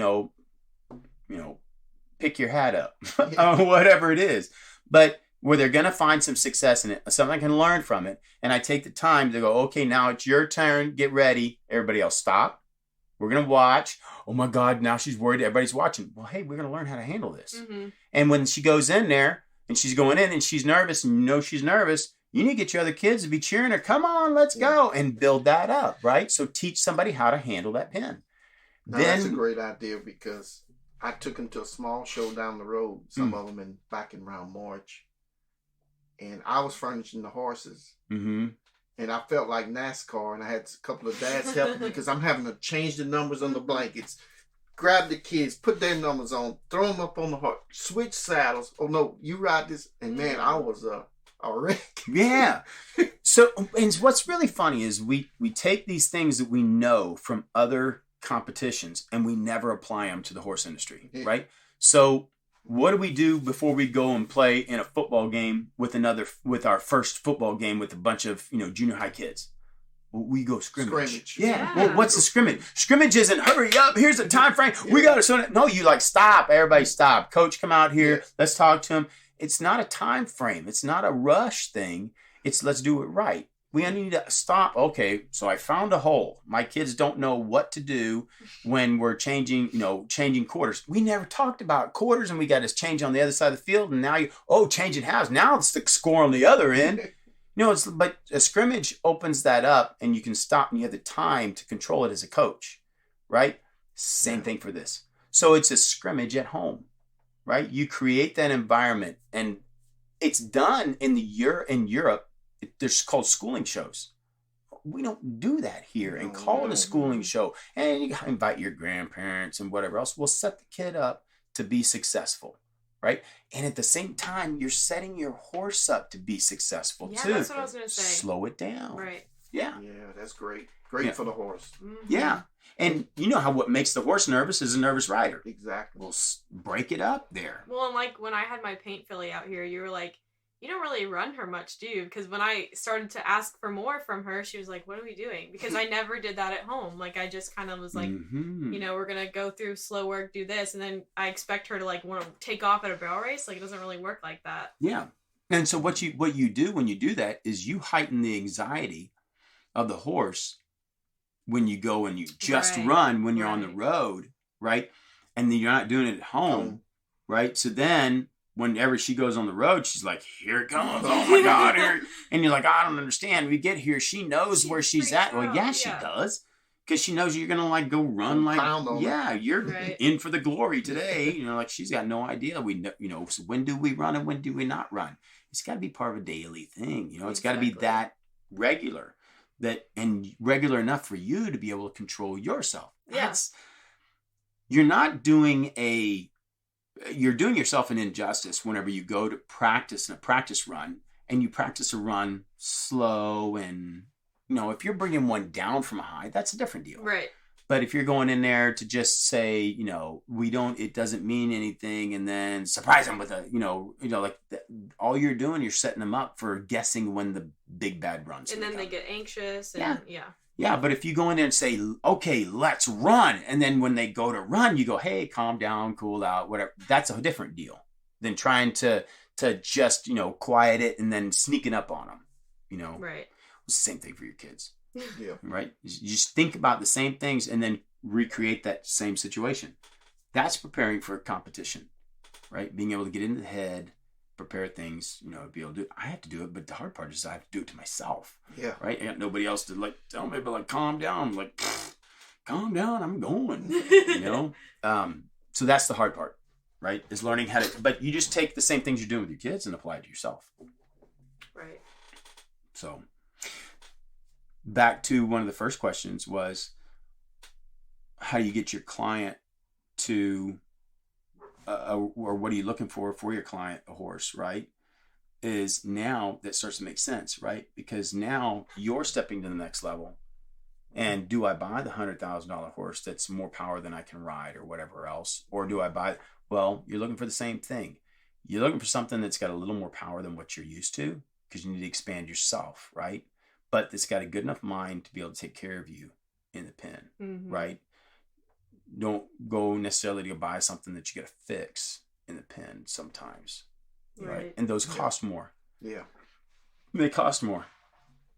Speaker 2: pick your hat up, whatever it is. But where they're going to find some success in it, something I can learn from it. And I take the time to go, okay, now it's your turn. Get ready. Everybody else stop. We're going to watch. Oh my God, now she's worried. Everybody's watching. Well, hey, we're going to learn how to handle this.
Speaker 4: Mm-hmm.
Speaker 2: And when she goes in there and she's going in and she's nervous and you know she's nervous, you need to get your other kids to be cheering her. Come on, let's go, and build that up, right? So teach somebody how to handle that pin.
Speaker 3: No, that's a great idea because I took them to a small show down the road, some of them back in around March. And I was furnishing the horses.
Speaker 2: Mm-hmm.
Speaker 3: And I felt like NASCAR, and I had a couple of dads help me because I'm having to change the numbers on the blankets, grab the kids, put their numbers on, throw them up on the horse, switch saddles. Oh, no, you ride this. And, man, I was a wreck.
Speaker 2: Yeah. So, and what's really funny is we take these things that we know from other competitions and we never apply them to the horse industry, right? So what do we do before we go and play in a football game with our first football game with a bunch of junior high kids? Well, we go scrimmage. Yeah. Well, what's the scrimmage? Scrimmage isn't hurry up. Here's a time frame. Yeah. We got to. No, you stop. Everybody stop. Coach, come out here. Yeah. Let's talk to him. It's not a time frame. It's not a rush thing. It's let's do it right. We need to stop. Okay, so I found a hole. My kids don't know what to do when we're changing quarters. We never talked about quarters, and we got to change on the other side of the field. And now changing halves. Now it's the score on the other end. But a scrimmage opens that up, and you can stop, and you have the time to control it as a coach, right? Same thing for this. So it's a scrimmage at home, right? You create that environment, and it's done in Europe. They're called schooling shows. We don't do that here and call it a schooling show. And you invite your grandparents and whatever else. We'll set the kid up to be successful, right? And at the same time, you're setting your horse up to be successful too.
Speaker 4: Yeah, that's what I was going to say.
Speaker 2: Slow it down.
Speaker 4: Right.
Speaker 2: Yeah.
Speaker 3: Yeah, that's great. Great for the horse.
Speaker 4: Mm-hmm.
Speaker 2: Yeah. And you know how what makes the horse nervous is a nervous rider.
Speaker 3: Exactly.
Speaker 2: We'll break it up there.
Speaker 4: Well, and like when I had my paint filly out here, you were like, you don't really run her much, do you? Because when I started to ask for more from her, she was like, what are we doing? Because I never did that at home. Like, I just kind of was like, we're going to go through slow work, do this. And then I expect her to want to take off at a barrel race. Like, it doesn't really work like that.
Speaker 2: Yeah. And so what you do when you do that is you heighten the anxiety of the horse when you go and you just run when you're on the road, right? And then you're not doing it at home, right? So then whenever she goes on the road, she's like, here it comes. Oh my God. Here. And you're like, I don't understand. We get here. She knows where she's at. Well, yeah, she does. Because she knows you're going to go run you're in for the glory today. She's got no idea. So when do we run and when do we not run? It's got to be part of a daily thing. It's got to be that regular and regular enough for you to be able to control yourself.
Speaker 4: Yes.
Speaker 2: You're doing yourself an injustice whenever you go to practice in a practice run and you practice a run slow and, if you're bringing one down from a high, that's a different deal.
Speaker 4: Right.
Speaker 2: But if you're going in there to just say, it doesn't mean anything and then surprise them with all you're doing, you're setting them up for guessing when the big bad runs.
Speaker 4: And then they get anxious. And
Speaker 2: Yeah, but if you go in there and say, okay, let's run. And then when they go to run, you go, hey, calm down, cool out, whatever. That's a different deal than trying to just, quiet it and then sneaking up on them,
Speaker 4: Right.
Speaker 2: It's the same thing for your kids.
Speaker 3: Yeah.
Speaker 2: Right? You just think about the same things and then recreate that same situation. That's preparing for a competition, right? Being able to get into the head, prepare things, be able to do it. I have to do it, but the hard part is I have to do it to myself.
Speaker 3: Yeah.
Speaker 2: Right? I got nobody else to tell me, but calm down. I'm like, calm down, I'm going. So that's the hard part, right? Is learning how to, but you just take the same things you're doing with your kids and apply it to yourself.
Speaker 4: Right.
Speaker 2: So back to one of the first questions was, how do you get your client to, or what are you looking for your client, a horse, right? Is now that starts to make sense, right? Because now you're stepping to the next level. And do I buy the $100,000 horse that's more power than I can ride or whatever else? Or do I buy, well, you're looking for the same thing. You're looking for something that's got a little more power than what you're used to, because you need to expand yourself, right? But it's got a good enough mind to be able to take care of you in the pen, right? Don't go necessarily to buy something that you got to fix in the pen sometimes, right? And those cost more.
Speaker 3: Yeah.
Speaker 2: They cost more.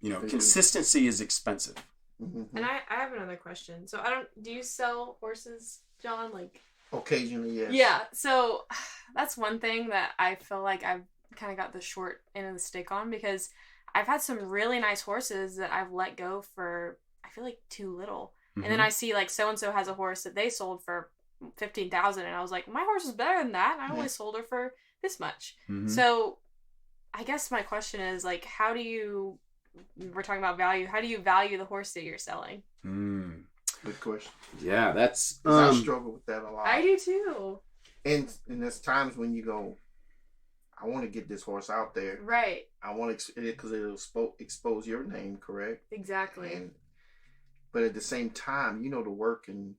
Speaker 2: You know, consistency is expensive.
Speaker 4: And I have another question. So do you sell horses, John? Like,
Speaker 3: occasionally, yes.
Speaker 4: Yeah. So that's one thing that I feel like I've kind of got the short end of the stick on, because I've had some really nice horses that I've let go for, I feel like, too little. And then I see like so-and-so has a horse that they sold for $15,000, and I was like, my horse is better than that. I only sold her for this much. So I guess my question is, like, we're talking about value. How do you value the horse that you're selling?
Speaker 3: Good question.
Speaker 2: Yeah, that's...
Speaker 3: I struggle with that a lot.
Speaker 4: I do too.
Speaker 3: And there's times when you go, I want to get this horse out there.
Speaker 4: Right.
Speaker 3: I want to, because it'll expose your name, correct?
Speaker 4: Exactly.
Speaker 3: But at the same time, you know, the work and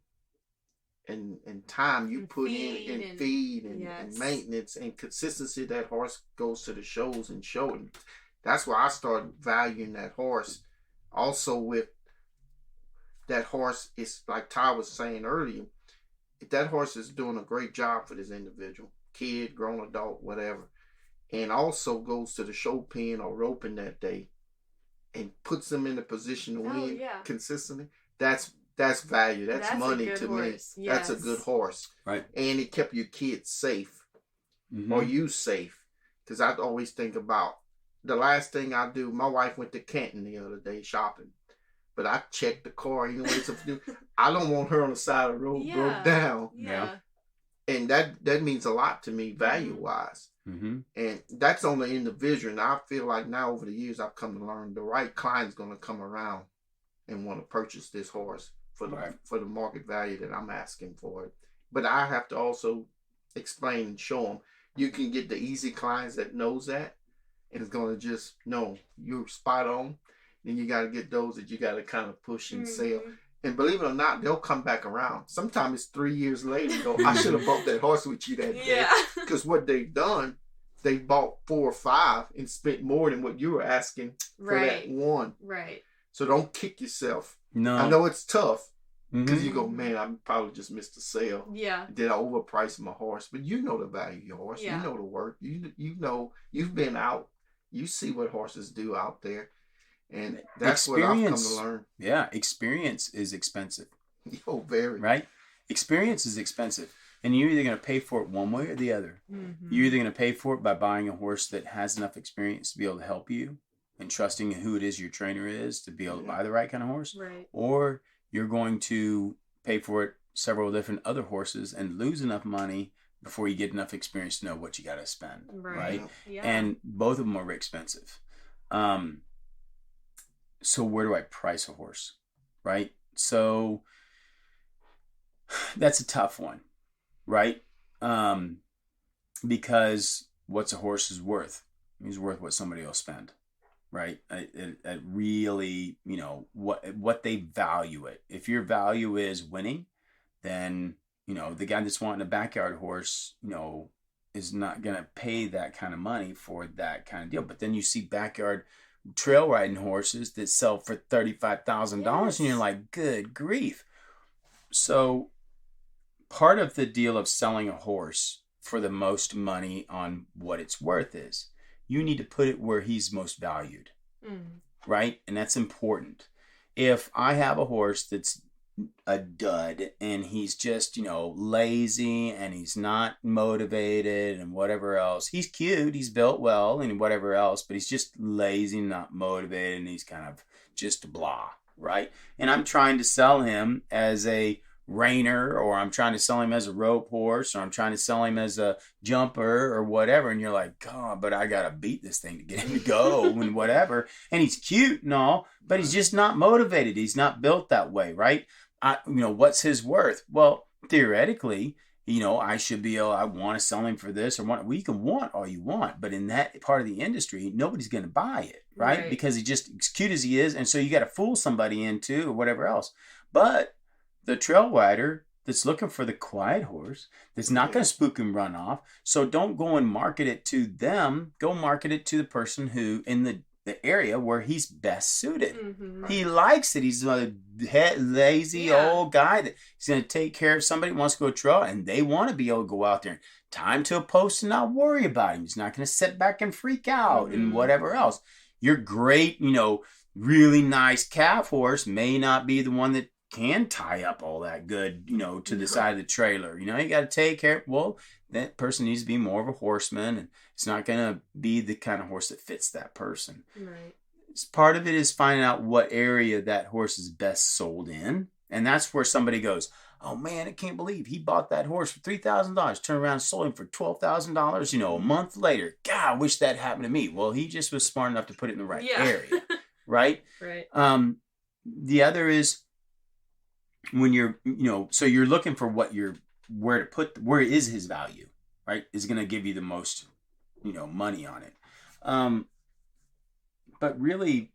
Speaker 3: time you put in, and feed and maintenance and consistency, that horse goes to the shows and show it. That's why I started valuing that horse. Also, with that horse, it's like Ty was saying earlier, if that horse is doing a great job for this individual, kid, grown adult, whatever, and also goes to the show pen or roping that day and puts them in a position to win consistently, that's value. That's money to horse. Me. Yes. That's a good horse.
Speaker 2: Right.
Speaker 3: And it kept your kids safe or you safe. Because I always think about the last thing I do. My wife went to Canton the other day shopping, but I checked the car. You know what it's do? I don't want her on the side of the road broke down.
Speaker 4: Yeah.
Speaker 3: And that means a lot to me value wise. And that's on the individual. And I feel like now over the years I've come to learn the right client's going to come around and want to purchase this horse for the market value that I'm asking for it. But I have to also explain and show them you can get the easy clients that knows that and is going to just know you're spot on. Then you got to get those that you got to kind of push and sell. And believe it or not, they'll come back around. Sometimes it's 3 years later. Go, I should have bought that horse with you that day. Because what they've done, they bought 4 or 5 and spent more than what you were asking for that one.
Speaker 4: Right.
Speaker 3: So don't kick yourself.
Speaker 2: No.
Speaker 3: I know it's tough. Because you go, man, I probably just missed a sale.
Speaker 4: Yeah.
Speaker 3: Did I overprice my horse? But you know the value of your horse. You know the work. You know, you've been out. You see what horses do out there. And that's what I've come to learn.
Speaker 2: Yeah, experience is expensive.
Speaker 3: Oh, very.
Speaker 2: Right? Experience is expensive. And you're either going to pay for it one way or the other. You're either going to pay for it by buying a horse that has enough experience to be able to help you and trusting in who it is your trainer is to be able to buy the right kind of horse.
Speaker 4: Right.
Speaker 2: Or you're going to pay for it several different other horses and lose enough money before you get enough experience to know what you got to spend. Right?
Speaker 4: Yeah.
Speaker 2: And both of them are expensive. So where do I price a horse? Right? So that's a tough one. Right? Because what's a horse is worth? He's worth what somebody will spend. Right? It really, you know, what they value it. If your value is winning, then, you know, the guy that's wanting a backyard horse, you know, is not going to pay that kind of money for that kind of deal. But then you see backyard trail riding horses that sell for $35,000 and you're like, good grief. So part of the deal of selling a horse for the most money on what it's worth is you need to put it where he's most valued, right? And that's important. If I have a horse that's a dud and he's just, you know, lazy and he's not motivated and whatever else, he's cute, he's built well and whatever else, but he's just lazy, not motivated, and he's kind of just blah, right? And I'm trying to sell him as a reiner, or I'm trying to sell him as a rope horse, or I'm trying to sell him as a jumper or whatever. And you're like, God, but I got to beat this thing to get him to go and whatever. And he's cute and all, but he's just not motivated. He's not built that way, right? What's his worth? Well, theoretically, I should be able, I want to sell him for this or want, well, you can want all you want, but in that part of the industry, nobody's going to buy it, right? Because he's just as cute as he is. And so you got to fool somebody into or whatever else. But the trail rider that's looking for the quiet horse, that's not going to spook and run off. So don't go and market it to them. Go market it to the person who in the area where he's best suited. Mm-hmm. He likes it. He's a lazy old guy that he's going to take care of somebody who wants to go trail, and they want to be able to go out there and tie him to a post and not worry about him. He's not going to sit back and freak out and whatever else. Your great, really nice calf horse may not be the one that can tie up all that good, to the side of the trailer. You got to take care. Well, that person needs to be more of a horseman, and it's not going to be the kind of horse that fits that person. Right. Part of it is finding out what area that horse is best sold in. And that's where somebody goes, oh man, I can't believe he bought that horse for $3,000, turned around and sold him for $12,000, a month later. God, I wish that happened to me. Well, he just was smart enough to put it in the right area. Right? Right. The other is when you're, so you're looking for where is his value, right? Is going to give you the most, money on it. But really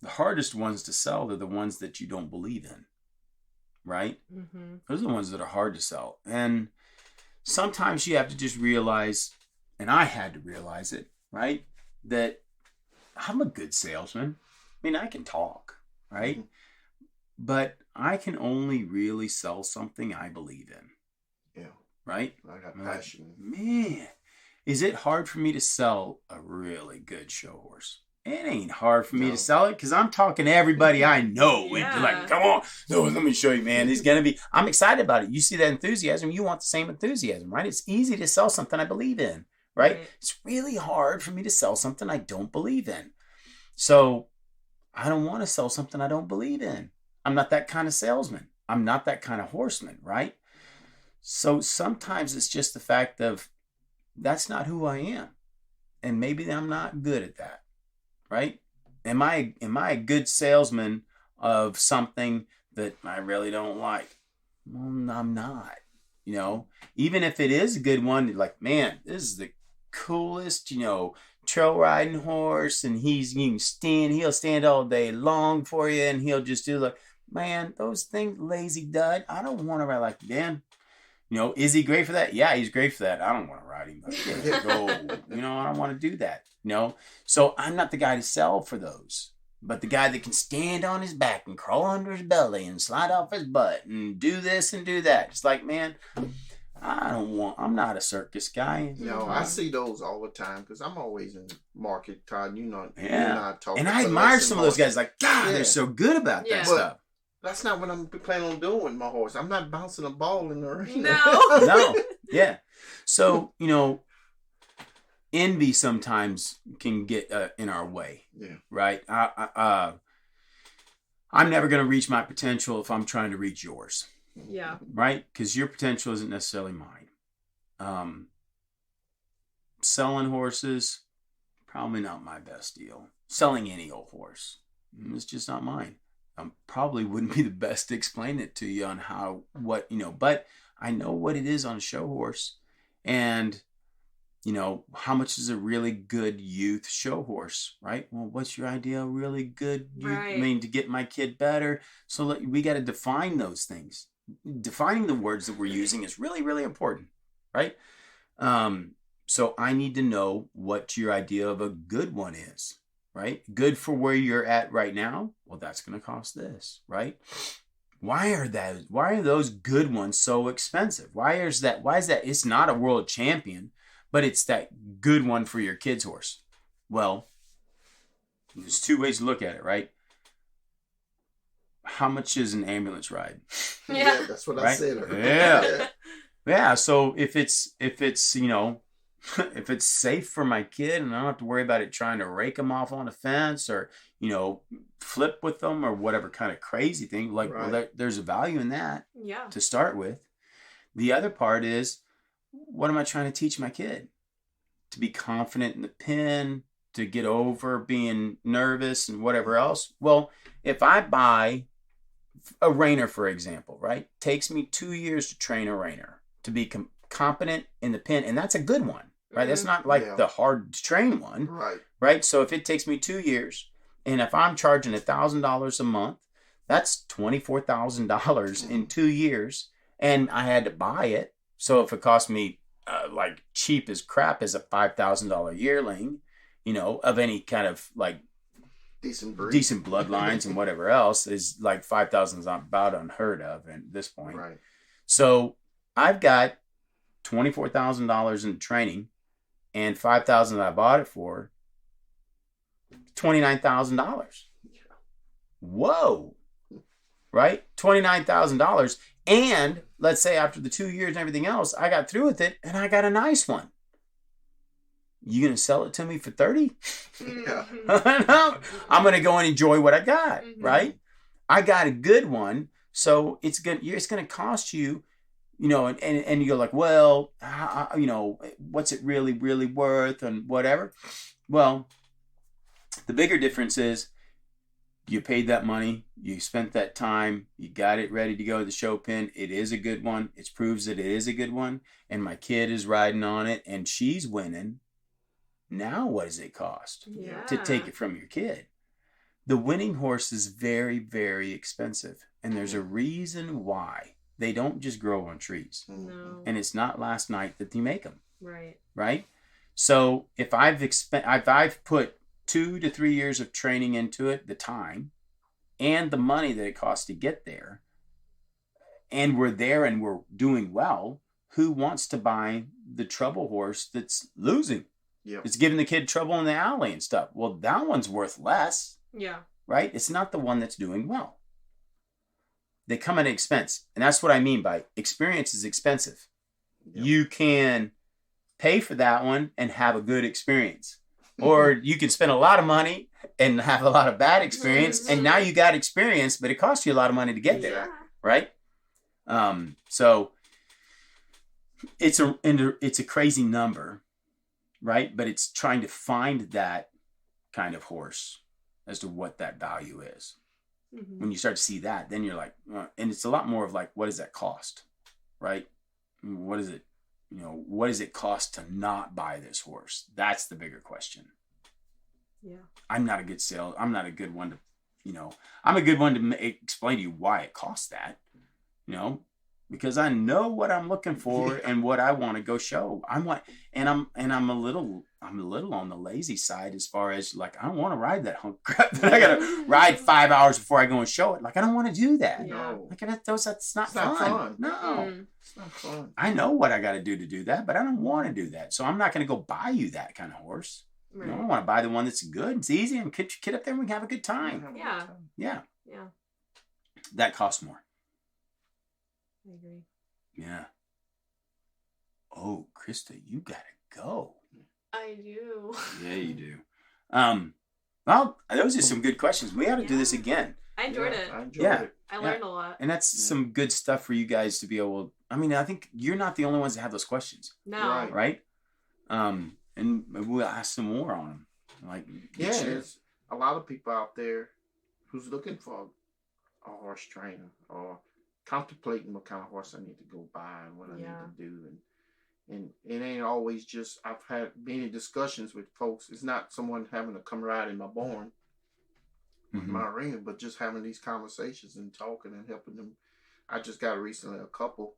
Speaker 2: the hardest ones to sell are the ones that you don't believe in, right? Mm-hmm. Those are the ones that are hard to sell. And sometimes you have to just realize, and I had to realize it, right? That I'm a good salesman. I mean, I can talk, right? Mm-hmm. But I can only really sell something I believe in. Yeah. Right?
Speaker 3: I got passion.
Speaker 2: Man, is it hard for me to sell a really good show horse? It ain't hard for me to sell it because I'm talking to everybody I know. Yeah. And like, come on. No, let me show you, man. It's going to be, I'm excited about it. You see that enthusiasm. You want the same enthusiasm, right? It's easy to sell something I believe in, right? It's really hard for me to sell something I don't believe in. So I don't want to sell something I don't believe in. I'm not that kind of salesman. I'm not that kind of horseman, right? So sometimes it's just the fact of that's not who I am. And maybe I'm not good at that, right? Am I a good salesman of something that I really don't like? Well, I'm not, Even if it is a good one, like, man, this is the coolest, trail riding horse, and he'll stand all day long for you, and he'll just do like, man, those things, lazy dud. I don't want to ride like them. Is he great for that? Yeah, he's great for that. I don't want to ride him. I don't want to do that. So I'm not the guy to sell for those. But the guy that can stand on his back and crawl under his belly and slide off his butt and do this and do that. It's like, man, I'm not a circus guy.
Speaker 3: No, I see those all the time because I'm always in market, Todd. You're not talking.
Speaker 2: And I admire some of those guys. Like, God, they're so good about that stuff.
Speaker 3: That's not what I'm planning on doing with my horse. I'm not bouncing a ball in the arena.
Speaker 2: No. Yeah. So, envy sometimes can get in our way. Yeah. Right? I'm never going to reach my potential if I'm trying to reach yours. Yeah. Right? Because your potential isn't necessarily mine. Selling horses, probably not my best deal. Selling any old horse, it's just not mine. Probably wouldn't be the best to explain it to you on but I know what it is on a show horse, and how much is a really good youth show horse, right? Well, what's your idea of really good youth? Right. I mean, to get my kid better, so we got to define those things. Defining the words that we're using is really, really important, right? So I need to know what your idea of a good one is. Right? Good for where you're at right now? Well, that's going to cost this, right? Why are those good ones so expensive? Why is that? It's not a world champion, but it's that good one for your kid's horse. Well, there's two ways to look at it, right? How much is an ambulance ride?
Speaker 3: Yeah, that's what I said.
Speaker 2: Yeah. Yeah, so if it's if it's safe for my kid and I don't have to worry about it trying to rake him off on a fence or, flip with them or whatever kind of crazy thing. Like,
Speaker 3: Right.
Speaker 2: well, there's a value in that
Speaker 4: Yeah.
Speaker 2: to start with. The other part is, what am I trying to teach my kid? To be confident in the pin, to get over being nervous and whatever else. Well, if I buy a reiner, for example, right? Takes me 2 years to train a reiner to be competent in the pin. And that's a good one, right? That's not like the hard to train one, right? So if it takes me 2 years, and if I'm charging $1,000 a month, that's $24,000 in 2 years. And I had to buy it. So if it cost me like cheap as crap as a $5,000 yearling, of any kind of like decent bloodlines and whatever else, is like 5,000 is about unheard of at this point.
Speaker 3: Right.
Speaker 2: So I've got $24,000 in training, and $5,000 I bought it for, $29,000. Whoa. Right? $29,000. And let's say after the 2 years and everything else, I got through with it and I got a nice one. You going to sell it to me for 30?
Speaker 3: Yeah.
Speaker 2: No, I'm going to go and enjoy what I got, right? I got a good one. So it's going to cost you, and you're like, well, what's it really, really worth and whatever. Well, the bigger difference is you paid that money, you spent that time, you got it ready to go to the show pin. It is a good one. It proves that it is a good one. And my kid is riding on it and she's winning. Now what does it cost to take it from your kid? The winning horse is very, very expensive. And there's a reason why. They don't just grow on trees.
Speaker 4: No.
Speaker 2: And it's not last night that they make them.
Speaker 4: Right.
Speaker 2: Right? So if I've put 2 to 3 years of training into it, the time and the money that it costs to get there, and we're there and we're doing well, who wants to buy the trouble horse that's losing?
Speaker 3: Yep.
Speaker 2: It's giving the kid trouble in the alley and stuff. Well, that one's worth less.
Speaker 4: Yeah.
Speaker 2: Right? It's not the one that's doing well. They come at an expense. And that's what I mean by experience is expensive. Yep. You can pay for that one and have a good experience. Or you can spend a lot of money and have a lot of bad experience. And now you got experience, but it costs you a lot of money to get there. Right? So it's a crazy number. Right? But it's trying to find that kind of horse as to what that value is. Mm-hmm. When you start to see that, then you're like, and it's a lot more of like, what does that cost? Right? What is it? What does it cost to not buy this horse? That's the bigger question. Yeah. I'm not a good one to, I'm a good one to explain to you why it costs that, because I know what I'm looking for and what I want to go show. I'm a little on the lazy side as far as like, I don't want to ride that hunk crap that I got to ride 5 hours before I go and show it. Like, I don't want to do that.
Speaker 3: No.
Speaker 2: Like, that's not fun. No. It's not fun. I know what I got to do that, but I don't want to do that. So I'm not going to go buy you that kind of horse. Right. I want to buy the one that's good. It's easy and get your kid up there and we can have a good time. Yeah. That costs more.
Speaker 4: I agree.
Speaker 2: Yeah. Oh, Krista, you gotta go.
Speaker 4: I do.
Speaker 2: Yeah, you do. Well, those are some good questions. We ought to do this again.
Speaker 4: I enjoyed it.
Speaker 3: I enjoyed it.
Speaker 4: I learned a lot.
Speaker 2: And that's some good stuff for you guys to be able. I mean, I think you're not the only ones that have those questions.
Speaker 4: No.
Speaker 2: Right? And we'll ask some more on them. Like,
Speaker 3: there's a lot of people out there who's looking for a horse trainer or contemplating what kind of horse I need to go buy and what I need to do. And it ain't always just, I've had many discussions with folks. It's not someone having to come ride in my barn, my ring, but just having these conversations and talking and helping them. I just got recently a couple,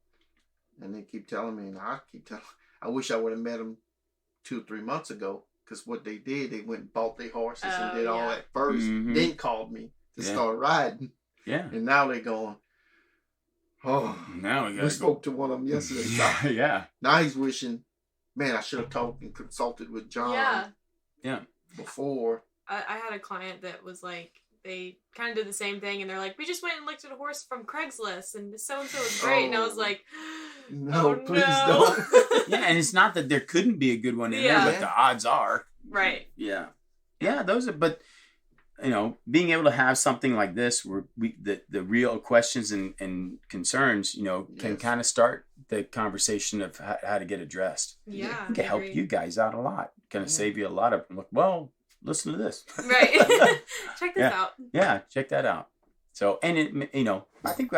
Speaker 3: and they keep telling me, and I keep telling, I wish I would have met them 2 or 3 months ago, because what they did, they went and bought their horses and did all that first, then called me to start riding. Yeah. And now they're going,
Speaker 2: now
Speaker 3: we spoke to one of them yesterday. Now he's wishing, man, I should have talked and consulted with John.
Speaker 2: Yeah.
Speaker 3: Before.
Speaker 4: I had a client that was like, they kind of did the same thing, and they're like, we just went and looked at a horse from Craigslist, and so-and-so was great. And I was like,
Speaker 3: no, please don't.
Speaker 2: Yeah, and it's not that there couldn't be a good one in there, but the odds are.
Speaker 4: Right.
Speaker 2: Yeah. Yeah, those are, but being able to have something like this where the real questions and concerns, can kind of start the conversation of how to get addressed.
Speaker 4: Yeah.
Speaker 2: It can help you guys out a lot. Kind of save you a lot of, listen to this.
Speaker 4: Right. Check this out.
Speaker 2: Yeah, check that out. So, and I think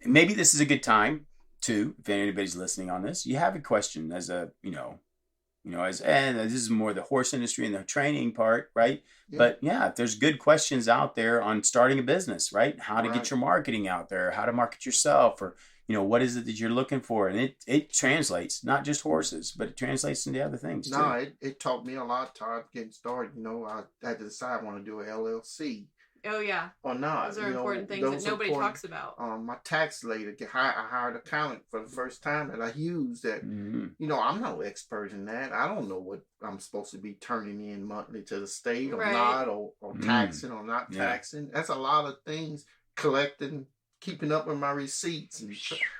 Speaker 2: maybe this is a good time too, if anybody's listening on this, you have a question as a, and this is more the horse industry and the training part, right? Yeah. But if there's good questions out there on starting a business, right? How to get your marketing out there, how to market yourself, or, what is it that you're looking for? And it translates, not just horses, but it translates into other things too.
Speaker 3: No, it taught me a lot, Todd, getting started. I had to decide I want to do an LLC.
Speaker 4: Oh, yeah.
Speaker 3: Or not.
Speaker 4: Those are important things that nobody talks about.
Speaker 3: My tax lady, I hired an accountant for the first time that I used that, I'm no expert in that. I don't know what I'm supposed to be turning in monthly to the state or not, or taxing or not taxing. That's a lot of things, collecting, keeping up with my receipts and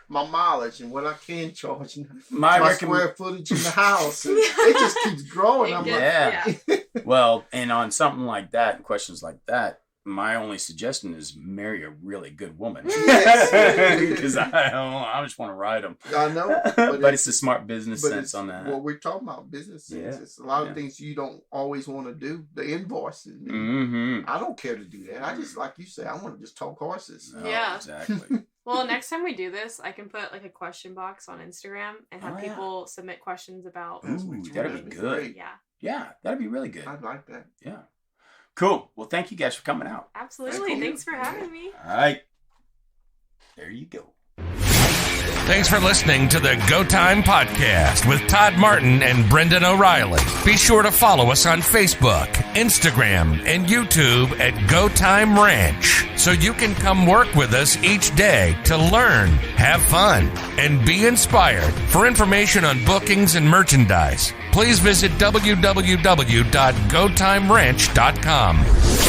Speaker 3: my mileage and what I can charge and my square footage in the house. It just keeps growing.
Speaker 2: Well, and on something like that and questions like that, my only suggestion is marry a really good woman. Because I just want to ride them. I know. But it's a smart business sense on that.
Speaker 3: Well, we're talking about business sense. It's a lot of things you don't always want to do. The invoicing. I don't care to do that. I just, like you say, I want to just talk horses.
Speaker 4: Yeah.
Speaker 2: Exactly.
Speaker 4: Well, next time we do this, I can put like a question box on Instagram and have people submit questions about.
Speaker 2: Ooh, that'd be good. Yeah, that'd be really good.
Speaker 3: I'd like that.
Speaker 2: Yeah. Cool. Well, thank you guys for coming out.
Speaker 4: Absolutely. Cool. Thanks for having me.
Speaker 2: All right. There you go.
Speaker 1: Thanks for listening to the Go Time Podcast with Todd Martin and Brendan O'Reilly. Be sure to follow us on Facebook, Instagram, and YouTube at Go Time Ranch so you can come work with us each day to learn, have fun, and be inspired. For information on bookings and merchandise, please visit www.gotimeranch.com.